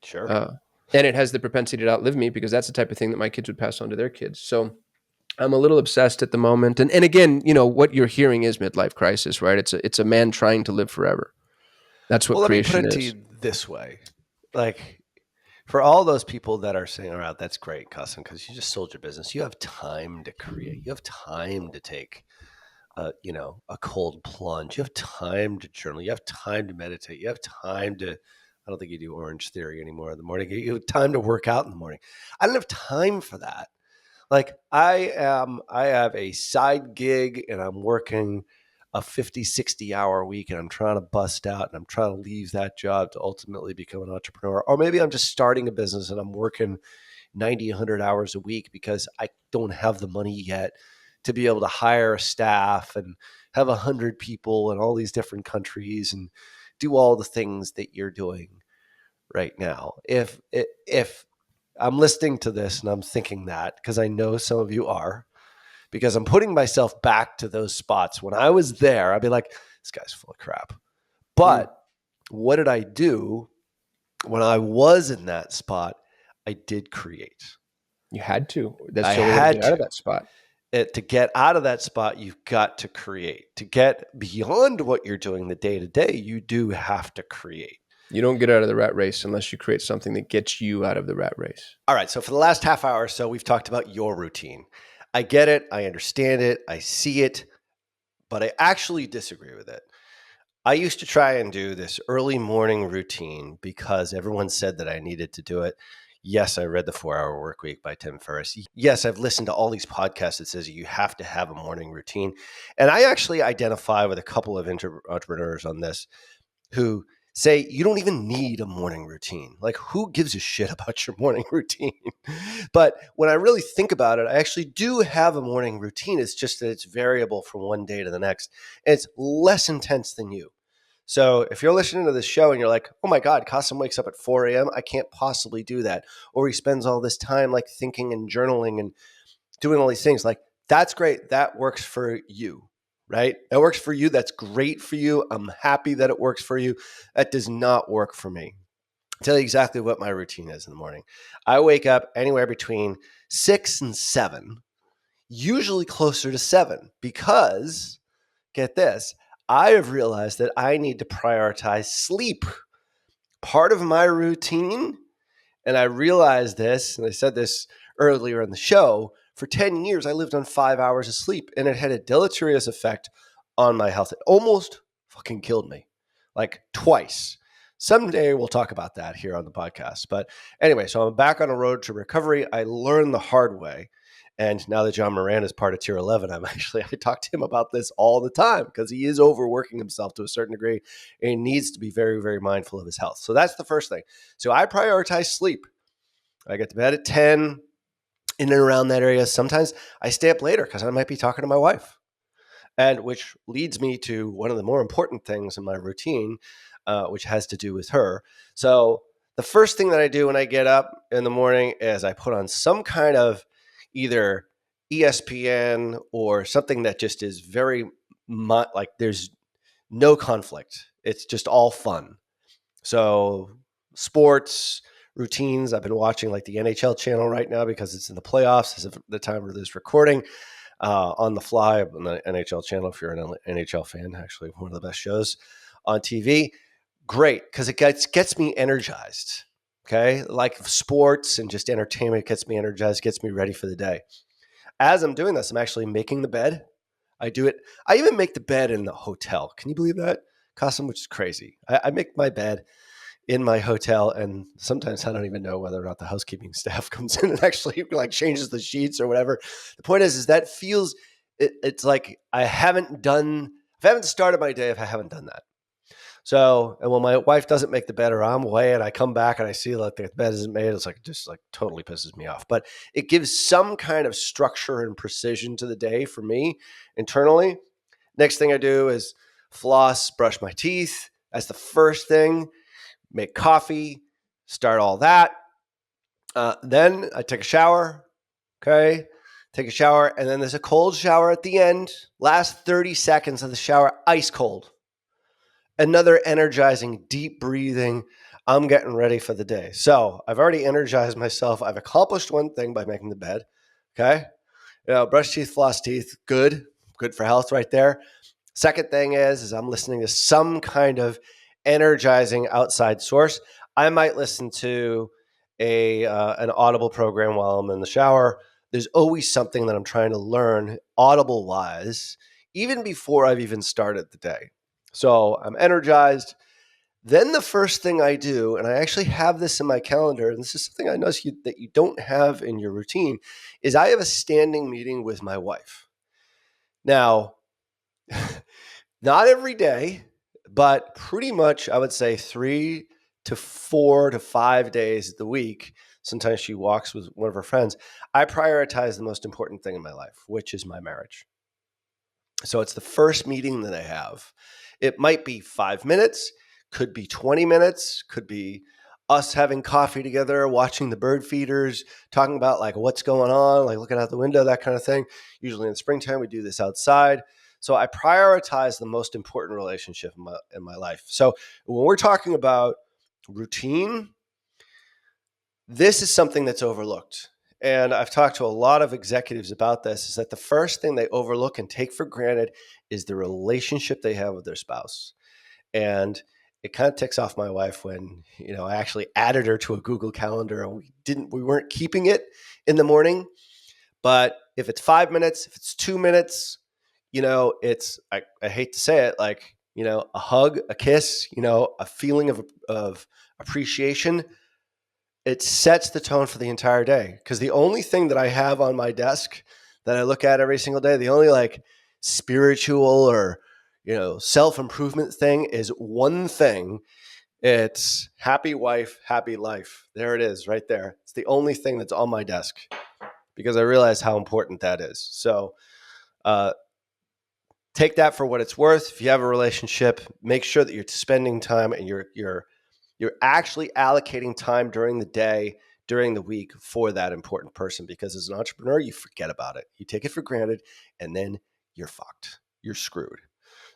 [SPEAKER 1] Sure.
[SPEAKER 2] And it has the propensity to outlive me because that's the type of thing that my kids would pass on to their kids. So I'm a little obsessed at the moment. And again, what you're hearing is midlife crisis, right? It's a man trying to live forever. That's what creation
[SPEAKER 1] Let me put it to
[SPEAKER 2] is.
[SPEAKER 1] you this way. Like, for all those people that are saying, all right, that's great, Kasim, because you just sold your business. You have time to create. You have time to take, a cold plunge. You have time to journal. You have time to meditate. You have time to, I don't think you do Orange Theory anymore in the morning. You have time to work out in the morning. I don't have time for that. Like I have a side gig and I'm working a 50, 60-hour week and I'm trying to bust out and I'm trying to leave that job to ultimately become an entrepreneur. Or maybe I'm just starting a business and I'm working 90, 100 hours a week because I don't have the money yet to be able to hire a staff and have 100 people in all these different countries and do all the things that you're doing right now. If I'm listening to this and I'm thinking that, because I know some of you are, because I'm putting myself back to those spots. When I was there, I'd be like, this guy's full of crap. But what did I do when I was in that spot? I did create.
[SPEAKER 2] You had to. That's
[SPEAKER 1] I
[SPEAKER 2] the only way to
[SPEAKER 1] had
[SPEAKER 2] get out of
[SPEAKER 1] to.
[SPEAKER 2] that spot.
[SPEAKER 1] To get out of that spot, you've got to create. To get beyond what you're doing the day to day, you do have to create.
[SPEAKER 2] You don't get out of the rat race unless you create something that gets you out of the rat race.
[SPEAKER 1] All right. So for the last half hour or so, we've talked about your routine. I get it. I understand it. I see it, but I actually disagree with it. I used to try and do this early morning routine because everyone said that I needed to do it. Yes, I read The 4-Hour Workweek by Tim Ferriss. Yes, I've listened to all these podcasts that says you have to have a morning routine. And I actually identify with a couple of entrepreneurs on this who say you don't even need a morning routine. Like, who gives a shit about your morning routine? But when I really think about it, I actually do have a morning routine. It's just that it's variable from one day to the next. And it's less intense than you. So if you're listening to this show and you're like, oh my God, Kasim wakes up at 4 a.m., I can't possibly do that. Or he spends all this time like thinking and journaling and doing all these things. Like, that's great. That works for you, right? That works for you. That's great for you. I'm happy that it works for you. That does not work for me. I'll tell you exactly what my routine is in the morning. I wake up anywhere between 6 and 7, usually closer to 7, because get this, I have realized that I need to prioritize sleep. Part of my routine, and I realized this, and I said this earlier in the show, for 10 years, I lived on 5 hours of sleep, and it had a deleterious effect on my health. It almost fucking killed me, like twice. Someday we'll talk about that here on the podcast. But anyway, so I'm back on a road to recovery. I learned the hard way. And now that John Moran is part of Tier 11, I talk to him about this all the time because he is overworking himself to a certain degree and he needs to be very, very mindful of his health. So that's the first thing. So I prioritize sleep. I get to bed at 10, in and around that area. Sometimes I stay up later because I might be talking to my wife. And which leads me to one of the more important things in my routine, which has to do with her. So the first thing that I do when I get up in the morning is I put on some kind of either ESPN or something that just is very like there's no conflict. It's just all fun. So sports, routines. I've been watching like the NHL channel right now because it's in the playoffs as of the time of this recording. On the fly on the NHL channel, if you're an NHL fan, actually one of the best shows on TV. Great, because it gets me energized. Okay, like sports and just entertainment gets me energized, gets me ready for the day. As I'm doing this, I'm actually making the bed. I do it. I even make the bed in the hotel. Can you believe that, Kasim? Which is crazy. I make my bed in my hotel, and sometimes I don't even know whether or not the housekeeping staff comes in and actually like changes the sheets or whatever. The point is that feels it's like I haven't started my day if I haven't done that. So, and when my wife doesn't make the bed or I'm away and I come back and I see like the bed isn't made, it's like just like totally pisses me off. But it gives some kind of structure and precision to the day for me internally. Next thing I do is floss, brush my teeth, That's the first thing. Make coffee, start all that. Then I take a shower. Okay. Take a shower. And then there's a cold shower at the end. Last 30 seconds of the shower, ice cold. Another energizing, deep breathing. I'm getting ready for the day. So I've already energized myself. I've accomplished one thing by making the bed. Okay. Brush teeth, floss teeth. Good for health right there. Second thing is I'm listening to some kind of energizing outside source. I might listen to an Audible program while I'm in the shower. There's always something that I'm trying to learn Audible wise, even before I've even started the day. So I'm energized. Then the first thing I do, and I actually have this in my calendar, and this is something I notice that you don't have in your routine, is I have a standing meeting with my wife. Now, not every day, but pretty much I would say 3 to 4 to 5 days of the week. Sometimes she walks with one of her friends. I prioritize the most important thing in my life, which is my marriage. So it's the first meeting that I have. It might be 5 minutes, could be 20 minutes, could be us having coffee together, watching the bird feeders, talking about like what's going on, like looking out the window, that kind of thing. Usually in the springtime, we do this outside. So I prioritize the most important relationship in my life. So when we're talking about routine, this is something that's overlooked. And I've talked to a lot of executives about this, is that the first thing they overlook and take for granted is the relationship they have with their spouse. And it kind of ticks off my wife when, I actually added her to a Google Calendar and we weren't keeping it in the morning. But if it's 5 minutes, if it's 2 minutes, it's, I hate to say it, like, a hug, a kiss, a feeling of appreciation. It sets the tone for the entire day. Because the only thing that I have on my desk that I look at every single day, the only like spiritual or, self-improvement thing is one thing. It's happy wife, happy life. There it is right there. It's the only thing that's on my desk because I realize how important that is. So take that for what it's worth. If you have a relationship, make sure that you're spending time and you're actually allocating time during the day, during the week for that important person, because as an entrepreneur, you forget about it. You take it for granted and then you're fucked. You're screwed.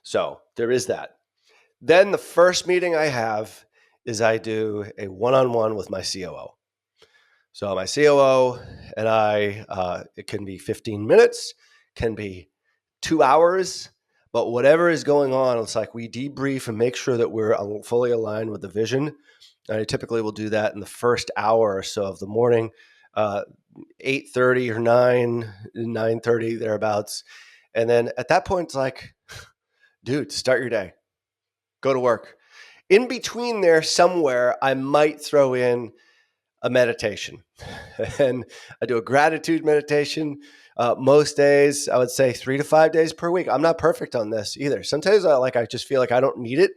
[SPEAKER 1] So there is that. Then the first meeting I have is I do a one-on-one with my COO. So my COO and I, it can be 15 minutes, can be 2 hours, but whatever is going on, it's like we debrief and make sure that we're fully aligned with the vision. And I typically will do that in the first hour or so of the morning, 8:30 or 9:30 thereabouts. And then at that point, it's like, dude, start your day, go to work. In between there somewhere, I might throw in a meditation. And I do a gratitude meditation most days. I would say 3 to 5 days per week. I'm not perfect on this either. Sometimes I just feel like I don't need it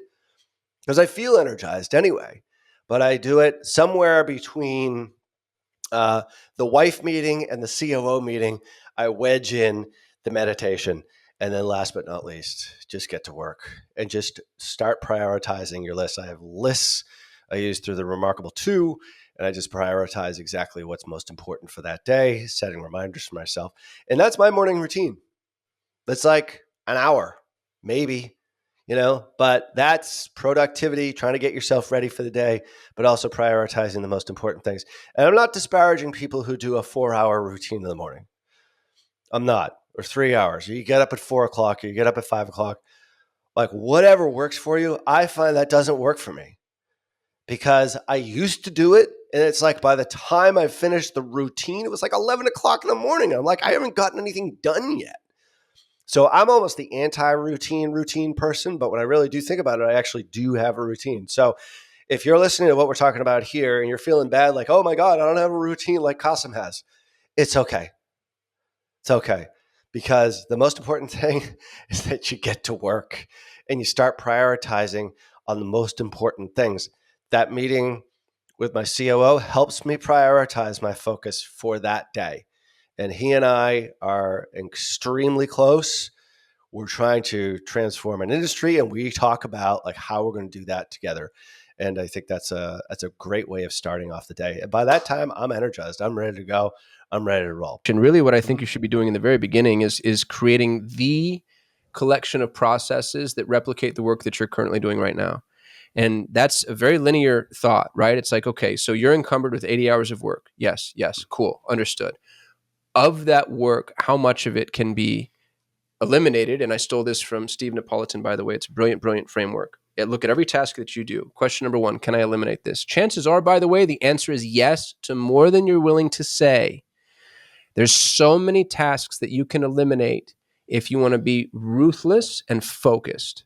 [SPEAKER 1] because I feel energized anyway. But I do it somewhere between the wife meeting and the COO meeting. I wedge in the meditation. And then last but not least, just get to work and just start prioritizing your list. I have lists I use through the Remarkable 2, and I just prioritize exactly what's most important for that day, setting reminders for myself. And that's my morning routine. That's like an hour, maybe, but that's productivity, trying to get yourself ready for the day, but also prioritizing the most important things. And I'm not disparaging people who do a 4-hour routine in the morning. I'm not. Or 3 hours. Or you get up at 4 o'clock, or you get up at 5 o'clock. Like whatever works for you. I find that doesn't work for me because I used to do it. And it's like by the time I finished the routine, it was like 11 o'clock in the morning. I'm like, I haven't gotten anything done yet. So I'm almost the anti-routine person. But when I really do think about it, I actually do have a routine. So if you're listening to what we're talking about here and you're feeling bad, like, oh my God, I don't have a routine like Kasim has, it's okay. It's okay. Because the most important thing is that you get to work and you start prioritizing on the most important things. That meeting with my COO helps me prioritize my focus for that day. And he and I are extremely close. we're trying to transform an industry, and we talk about like how we're going to do that together. And I think that's a great way of starting off the day. And by that time, I'm energized. I'm ready to go. I'm ready to roll.
[SPEAKER 2] And really what I think you should be doing in the very beginning is creating the collection of processes that replicate the work that you're currently doing right now. And that's a very linear thought, right? It's like, okay, so you're encumbered with 80 hours of work. Yes, cool, understood. Of that work, how much of it can be eliminated? And I stole this from Steve Napolitan, by the way. It's a brilliant, brilliant framework. Look at every task that you do. Question number one, can I eliminate this? Chances are, by the way, the answer is yes to more than you're willing to say. There's so many tasks that you can eliminate if you want to be ruthless and focused.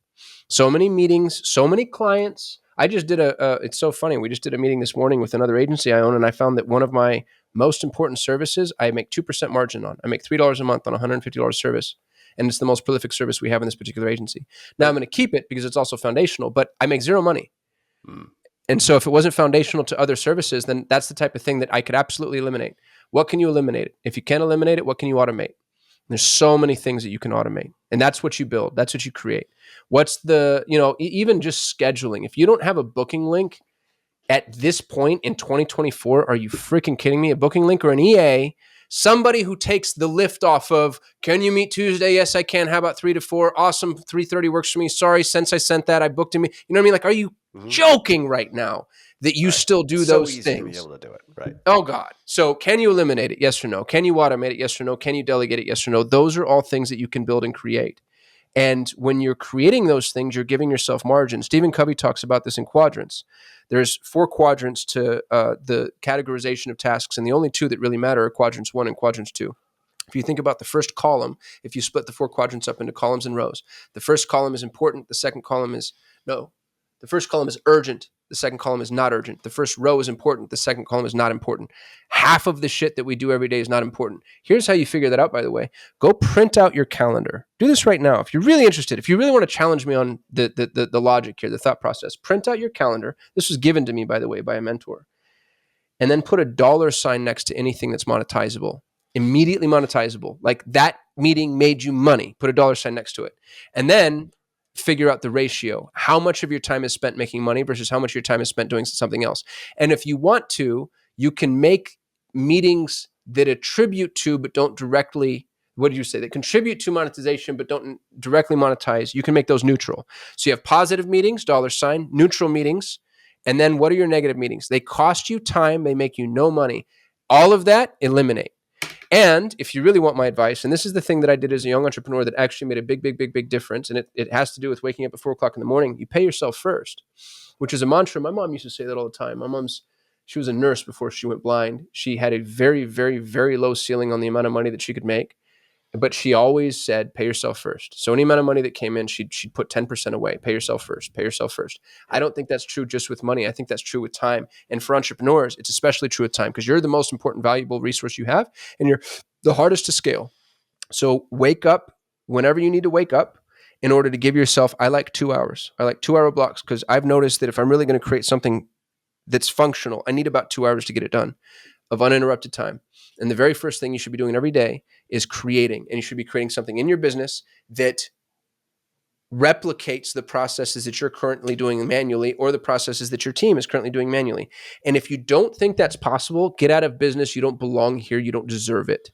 [SPEAKER 2] So many meetings, so many clients. I just did it's so funny. We just did a meeting this morning with another agency I own, and I found that one of my most important services, I make 2% margin on. I make $3 a month on a $150 service. And it's the most prolific service we have in this particular agency. Now I'm going to keep it because it's also foundational, but I make zero money. And so if it wasn't foundational to other services, then that's the type of thing that I could absolutely eliminate. What can you eliminate? If you can't eliminate it, what can you automate? There's so many things that you can automate. And that's what you build. That's what you create. What's the, even just scheduling. If you don't have a booking link at this point in 2024, are you freaking kidding me? A booking link or an EA, somebody who takes the lift off of, can you meet Tuesday? Yes, I can. How about 3 to 4? Awesome. 3:30 works for me. Sorry, since I sent that, I booked him. You know what I mean? Like, are you joking right now that you still do those
[SPEAKER 1] easy
[SPEAKER 2] things?
[SPEAKER 1] To be able to do it, right?
[SPEAKER 2] Oh, God. So can you eliminate it? Yes or no? Can you automate it? Yes or no? Can you delegate it? Yes or no? Those are all things that you can build and create. And when you're creating those things, you're giving yourself margin. Stephen Covey talks about this in quadrants. There's 4 quadrants to the categorization of tasks, and the only 2 that really matter are quadrants 1 and quadrants 2. If you think about the first column, if you split the 4 quadrants up into columns and rows, the first column is important. The second column is the first column is urgent. The second column is not urgent. The first row is important. The second column is not important. Half of the shit that we do every day is not important. Here's how you figure that out, by the way. Go print out your calendar. Do this right now. If you're really interested, if you really want to challenge me on the logic here, the thought process, print out your calendar. This was given to me, by the way, by a mentor. And then put a $sign next to anything that's monetizable. Immediately monetizable. Like that meeting made you money. Put a $sign next to it. And then figure out the ratio. How much of your time is spent making money versus how much of your time is spent doing something else. And if you want to, you can make meetings that attribute to but don't directly, what did you say? That contribute to monetization but don't directly monetize. You can make those neutral. So you have positive meetings, $sign, neutral meetings, and then what are your negative meetings? They cost you time, they make you no money. All of that, eliminate. And if you really want my advice, and this is the thing that I did as a young entrepreneur that actually made a big, big, big, big difference, and it has to do with waking up at 4 o'clock in the morning, you pay yourself first, which is a mantra. My mom used to say that all the time. She was a nurse before she went blind. She had a very, very, very low ceiling on the amount of money that she could make. But she always said, pay yourself first. So any amount of money that came in, she'd put 10% away. Pay yourself first. Pay yourself first. I don't think that's true just with money. I think that's true with time. And for entrepreneurs, it's especially true with time because you're the most important, valuable resource you have, and you're the hardest to scale. So wake up whenever you need to wake up in order to give yourself, I like 2 hours. I like 2-hour blocks because I've noticed that if I'm really going to create something that's functional, I need about 2 hours to get it done of uninterrupted time. And the very first thing you should be doing every day is creating. And you should be creating something in your business that replicates the processes that you're currently doing manually or the processes that your team is currently doing manually. And if you don't think that's possible, get out of business. You don't belong here. You don't deserve it.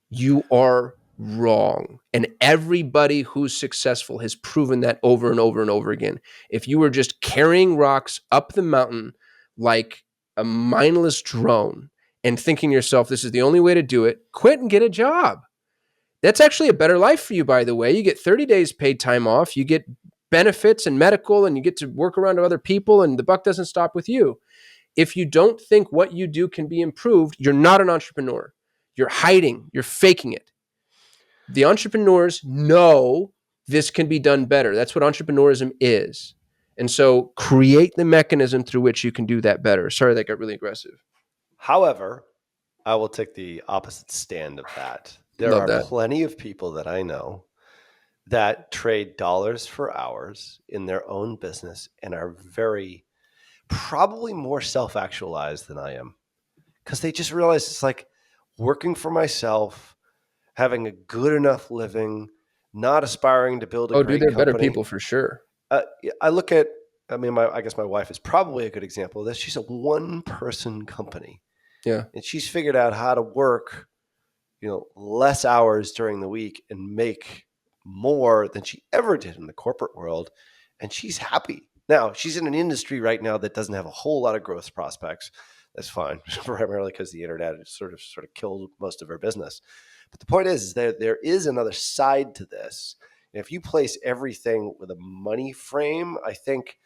[SPEAKER 2] You are wrong. And everybody who's successful has proven that over and over and over again. If you were just carrying rocks up the mountain like a mindless drone and thinking to yourself, this is the only way to do it, quit and get a job. That's actually a better life for you, by the way. You get 30 days paid time off, you get benefits and medical, and you get to work around other people, and the buck doesn't stop with you. If you don't think what you do can be improved, you're not an entrepreneur. You're hiding, you're faking it. The entrepreneurs know this can be done better. That's what entrepreneurism is. And so create the mechanism through which you can do that better. Sorry, that got really aggressive.
[SPEAKER 1] However, I will take the opposite stand of that. There are plenty of people that I know that trade dollars for hours in their own business and are probably more self-actualized than I am because they just realize it's like working for myself, having a good enough living, not aspiring to build a
[SPEAKER 2] Oh, dude,
[SPEAKER 1] great
[SPEAKER 2] they're better
[SPEAKER 1] company.
[SPEAKER 2] people for sure.
[SPEAKER 1] Yeah, I look at, I mean, I guess my wife is probably a good example of this. She's a one-person company,
[SPEAKER 2] Yeah.
[SPEAKER 1] and she's figured out how to work, less hours during the week and make more than she ever did in the corporate world, and she's happy. Now, she's in an industry right now that doesn't have a whole lot of growth prospects. That's fine, primarily because the internet has sort of killed most of her business. But the point is that there is another side to this. And if you place everything with a money frame, I think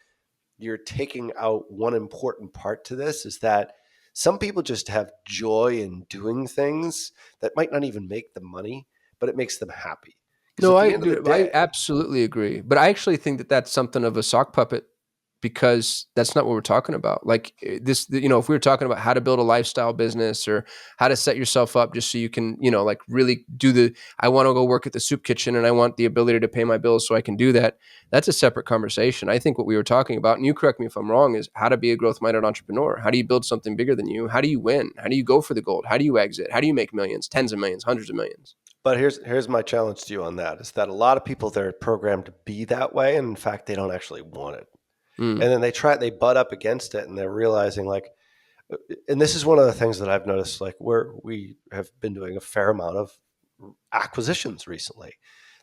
[SPEAKER 1] you're taking out one important part to this, is that some people just have joy in doing things that might not even make them money, but it makes them happy. Because
[SPEAKER 2] No,
[SPEAKER 1] at the
[SPEAKER 2] I
[SPEAKER 1] end of the
[SPEAKER 2] do. I
[SPEAKER 1] day,
[SPEAKER 2] absolutely agree. But I actually think that that's something of a sock puppet because that's not what we're talking about. Like if we were talking about how to build a lifestyle business or how to set yourself up just so you can, like really I want to go work at the soup kitchen and I want the ability to pay my bills so I can do that. That's a separate conversation. I think what we were talking about, and you correct me if I'm wrong, is how to be a growth-minded entrepreneur. How do you build something bigger than you? How do you win? How do you go for the gold? How do you exit? How do you make millions, tens of millions, hundreds of millions?
[SPEAKER 1] but here's my challenge to you on that, is that a lot of people, they're programmed to be that way, and in fact they don't actually want it.
[SPEAKER 2] Mm,
[SPEAKER 1] And then they butt up against it, and they're realizing, like, and this is one of the things that I've noticed, like, where we have been doing a fair amount of acquisitions recently.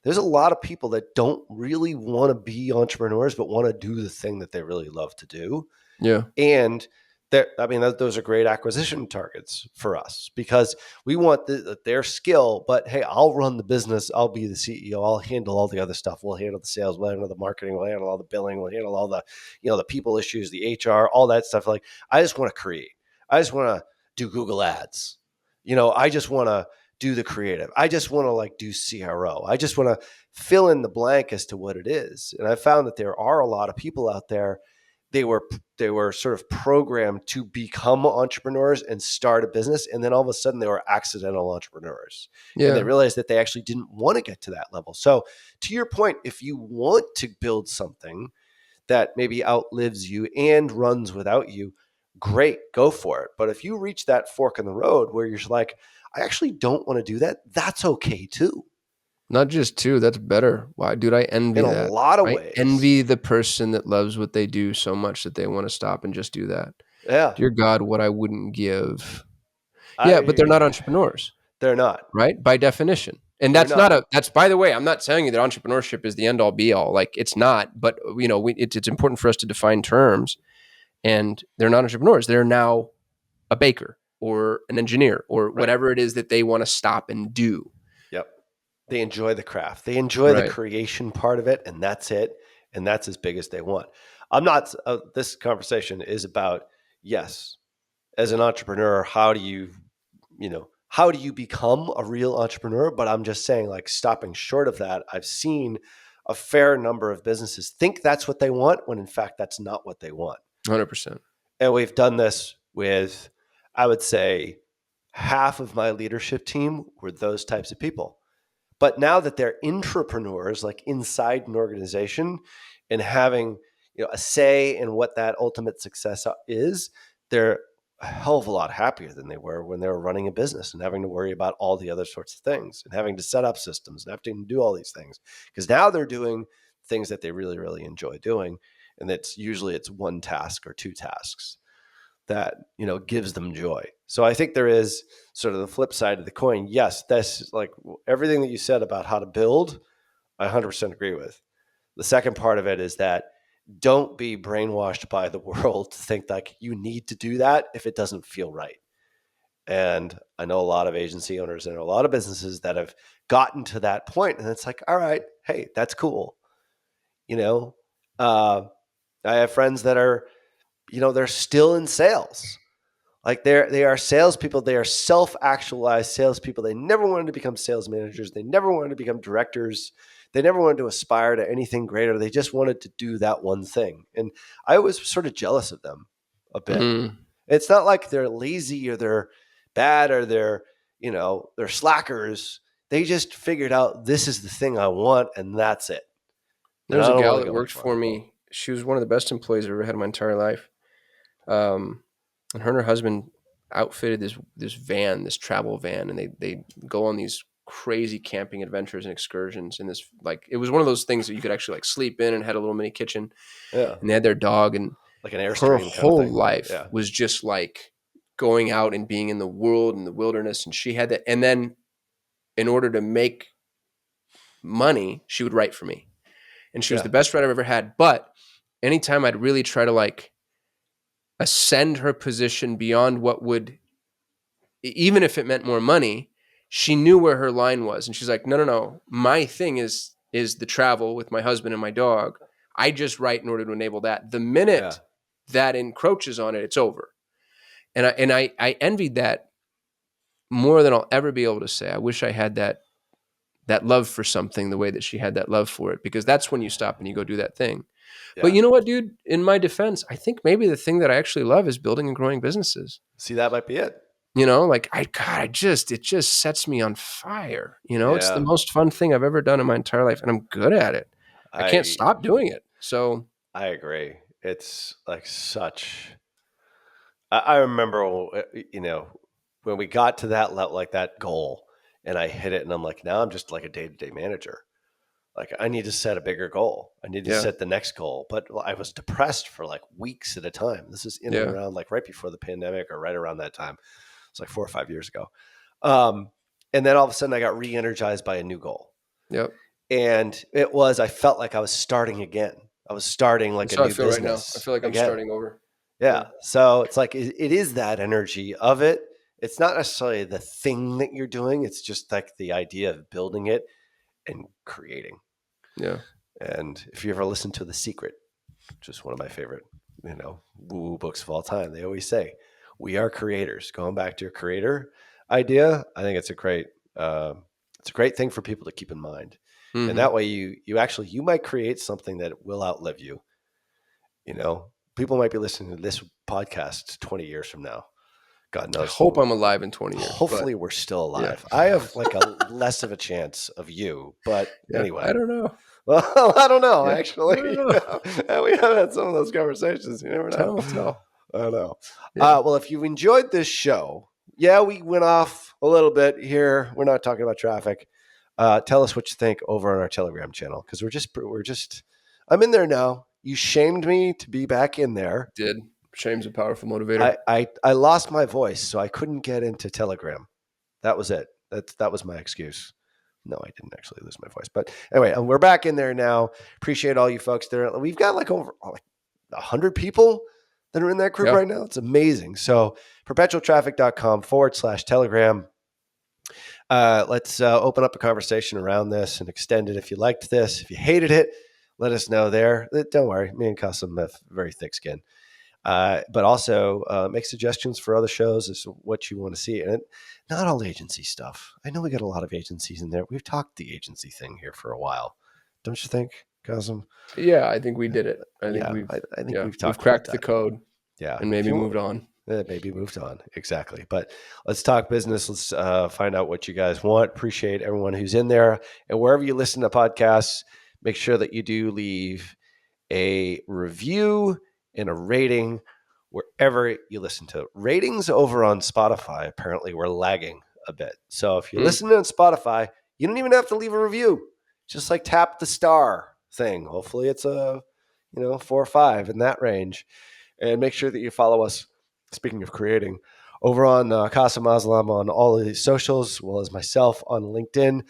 [SPEAKER 1] There's a lot of people that don't really want to be entrepreneurs, but want to do the thing that they really love to do.
[SPEAKER 2] yeah.
[SPEAKER 1] And those are great acquisition targets for us, because we want their skill. But hey, I'll run the business. I'll be the CEO. I'll handle all the other stuff. We'll handle the sales. We'll handle the marketing. We'll handle all the billing. We'll handle all the, the people issues, the HR, all that stuff. Like, I just want to create. I just want to do Google Ads. I just want to do the creative. I just want to, like, do CRO. I just want to fill in the blank as to what it is. And I found that there are a lot of people out there. They were sort of programmed to become entrepreneurs and start a business, and then all of a sudden they were accidental entrepreneurs, and they
[SPEAKER 2] Yeah.
[SPEAKER 1] realized that they actually didn't want to get to that level. So, to your point, if you want to build something that maybe outlives you and runs without you, great, go for it. But if you reach that fork in the road where you're like, I actually don't want to do that, that's okay too.
[SPEAKER 2] Not just two, that's better. Why, dude, I
[SPEAKER 1] In
[SPEAKER 2] envy
[SPEAKER 1] a
[SPEAKER 2] that.
[SPEAKER 1] lot of
[SPEAKER 2] I
[SPEAKER 1] ways.
[SPEAKER 2] envy the person that loves what they do so much that they want to stop and just do that.
[SPEAKER 1] Yeah.
[SPEAKER 2] Dear God, what I wouldn't give. Yeah, but they're
[SPEAKER 1] I
[SPEAKER 2] not entrepreneurs,
[SPEAKER 1] they're not.
[SPEAKER 2] right? By definition. And
[SPEAKER 1] They're not.
[SPEAKER 2] that's, by the way, I'm not telling you that entrepreneurship is the end all be all. Like, it's not, but it's important for us to define terms, and they're not entrepreneurs. They're now a baker or an engineer or
[SPEAKER 1] Right.
[SPEAKER 2] whatever it is that they want to stop and do.
[SPEAKER 1] Yep. They enjoy the craft. They enjoy the
[SPEAKER 2] Right.
[SPEAKER 1] creation part of it, and that's it. And that's as big as they want. I'm not. This conversation is about, yes, as an entrepreneur, how do you become a real entrepreneur? But I'm just saying, like, stopping short of that, I've seen a fair number of businesses think that's what they want, when in fact that's not what they want.
[SPEAKER 2] 100%.
[SPEAKER 1] And we've done this with, I would say, half of my leadership team were those types of people. But now that they're intrapreneurs, like inside an organization, and having, a say in what that ultimate success is, they're a hell of a lot happier than they were when they were running a business and having to worry about all the other sorts of things and having to set up systems and having to do all these things. Because now they're doing things that they really, really enjoy doing. And it's one task or two tasks that, gives them joy. So I think there is sort of the flip side of the coin. Yes, that's like everything that you said about how to build, I 100% agree with. The second part of it is that don't be brainwashed by the world to think like you need to do that if it doesn't feel right. And I know a lot of agency owners and a lot of businesses that have gotten to that point, and it's like, all right, hey, that's cool. You know, uh, I have friends that are, they're still in sales. Like, they are salespeople. They are self-actualized salespeople. They never wanted to become sales managers. They never wanted to become directors. They never wanted to aspire to anything greater. They just wanted to do that one thing. And I was sort of jealous of them a bit.
[SPEAKER 2] Mm.
[SPEAKER 1] It's not like they're lazy or they're bad or they're slackers. They just figured out, this is the thing I want, and that's it.
[SPEAKER 2] There
[SPEAKER 1] And
[SPEAKER 2] was
[SPEAKER 1] I
[SPEAKER 2] a
[SPEAKER 1] don't want
[SPEAKER 2] gal
[SPEAKER 1] to
[SPEAKER 2] that
[SPEAKER 1] go any
[SPEAKER 2] worked for
[SPEAKER 1] farther.
[SPEAKER 2] me. She was one of the best employees I've ever had in my entire life. And her and her husband outfitted this van, this travel van, and they go on these crazy camping adventures and excursions in this, like, it was one of those things that you could actually like sleep in, and had a little mini kitchen,
[SPEAKER 1] Yeah.
[SPEAKER 2] and they had their dog, and
[SPEAKER 1] Like an
[SPEAKER 2] her
[SPEAKER 1] Airstream kind of
[SPEAKER 2] whole
[SPEAKER 1] thing.
[SPEAKER 2] life
[SPEAKER 1] Yeah.
[SPEAKER 2] was just like going out and being in the world and the wilderness. And she had that. And then in order to make money, she would write for me, and she was the best writer I've ever had. But anytime I'd really try to like ascend her position beyond what would, even if it meant more money, she knew where her line was. And she's like, no, no, no. My thing is the travel with my husband and my dog. I just write in order to enable that. The minute that encroaches on it, it's over. And I envied that more than I'll ever be able to say. I wish I had that love for something the way that she had that love for it, because that's when you stop and you go do that thing. Yeah. But you know what, dude? In my defense, I think maybe the thing that I actually love is building and growing businesses.
[SPEAKER 1] See, that might be it.
[SPEAKER 2] You know, like it just sets me on fire. You know, it's the most fun thing I've ever done in my entire life, and I'm good at it. I can't stop doing it. So
[SPEAKER 1] I agree. It's like such. I remember, you know, when we got to that level, like that goal, and I hit it, and I'm like, now I'm just like a day-to-day manager. Like, I need to set a bigger goal. I need to set the next goal. But I was depressed for like weeks at a time. This is in and around like right before the pandemic, or right around that time. It's like 4 or 5 years ago. And then all of a sudden I got re-energized by a new goal.
[SPEAKER 2] Yep.
[SPEAKER 1] And I felt like I was starting again. I was starting like a new business.
[SPEAKER 2] Right now. I feel like I'm starting over.
[SPEAKER 1] Yeah. So it's like, it is that energy of it. It's not necessarily the thing that you're doing. It's just like the idea of building it and creating.
[SPEAKER 2] Yeah.
[SPEAKER 1] And if you ever listen to The Secret, which is one of my favorite, woo-woo books of all time, they always say, we are creators. Going back to your creator idea, I think it's a great thing for people to keep in mind. Mm-hmm. And that way you might create something that will outlive you. You know, people might be listening to this podcast 20 years from now. God knows.
[SPEAKER 2] I hope I'm alive in 20 years.
[SPEAKER 1] Hopefully we're still alive. Yeah. I have like a less of a chance of you, but anyway.
[SPEAKER 2] I don't know.
[SPEAKER 1] Well, I don't know, actually. I don't know. We have had some of those conversations. You never know.
[SPEAKER 2] Tell.
[SPEAKER 1] I don't know. Yeah. Well, if you've enjoyed this show, we went off a little bit here. We're not talking about traffic. Tell us what you think over on our Telegram channel, because we're just. I'm in there now. You shamed me to be back in there.
[SPEAKER 2] Did. Shame's a powerful motivator.
[SPEAKER 1] I lost my voice, so I couldn't get into Telegram. That was it. That was my excuse. No, I didn't actually lose my voice. But anyway, we're back in there now. Appreciate all you folks there. We've got like over 100 people that are in that group right now. It's amazing. So perpetualtraffic.com/Telegram. Let's open up a conversation around this and extend it. If you liked this, if you hated it, let us know there. Don't worry. Me and Kasim have very thick skin. But also make suggestions for other shows as to what you want to see. And not all agency stuff. I know we got a lot of agencies in there. We've talked the agency thing here for a while. Don't you think, Kasim?
[SPEAKER 2] Yeah, I think we did it. I think we've cracked the code.
[SPEAKER 1] Yeah.
[SPEAKER 2] And maybe moved on.
[SPEAKER 1] Maybe moved on. Exactly. But let's talk business. Let's find out what you guys want. Appreciate everyone who's in there. And wherever you listen to podcasts, make sure that you do leave a review and a rating wherever you listen to. Ratings over on Spotify, apparently we're lagging a bit. So if you're listening on Spotify, you don't even have to leave a review. Just like tap the star thing. Hopefully it's a 4 or 5 in that range. And make sure that you follow us, speaking of creating, over on Kasim Aslam on all of the socials, as well as myself on LinkedIn.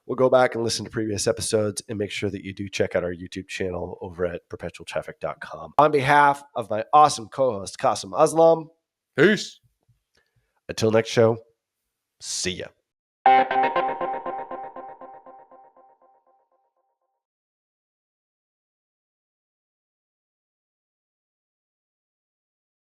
[SPEAKER 1] We'll go back and listen to previous episodes, and make sure that you do check out our YouTube channel over at perpetualtraffic.com. On behalf of my awesome co-host, Kasim Aslam.
[SPEAKER 2] Peace.
[SPEAKER 1] Until next show, see ya.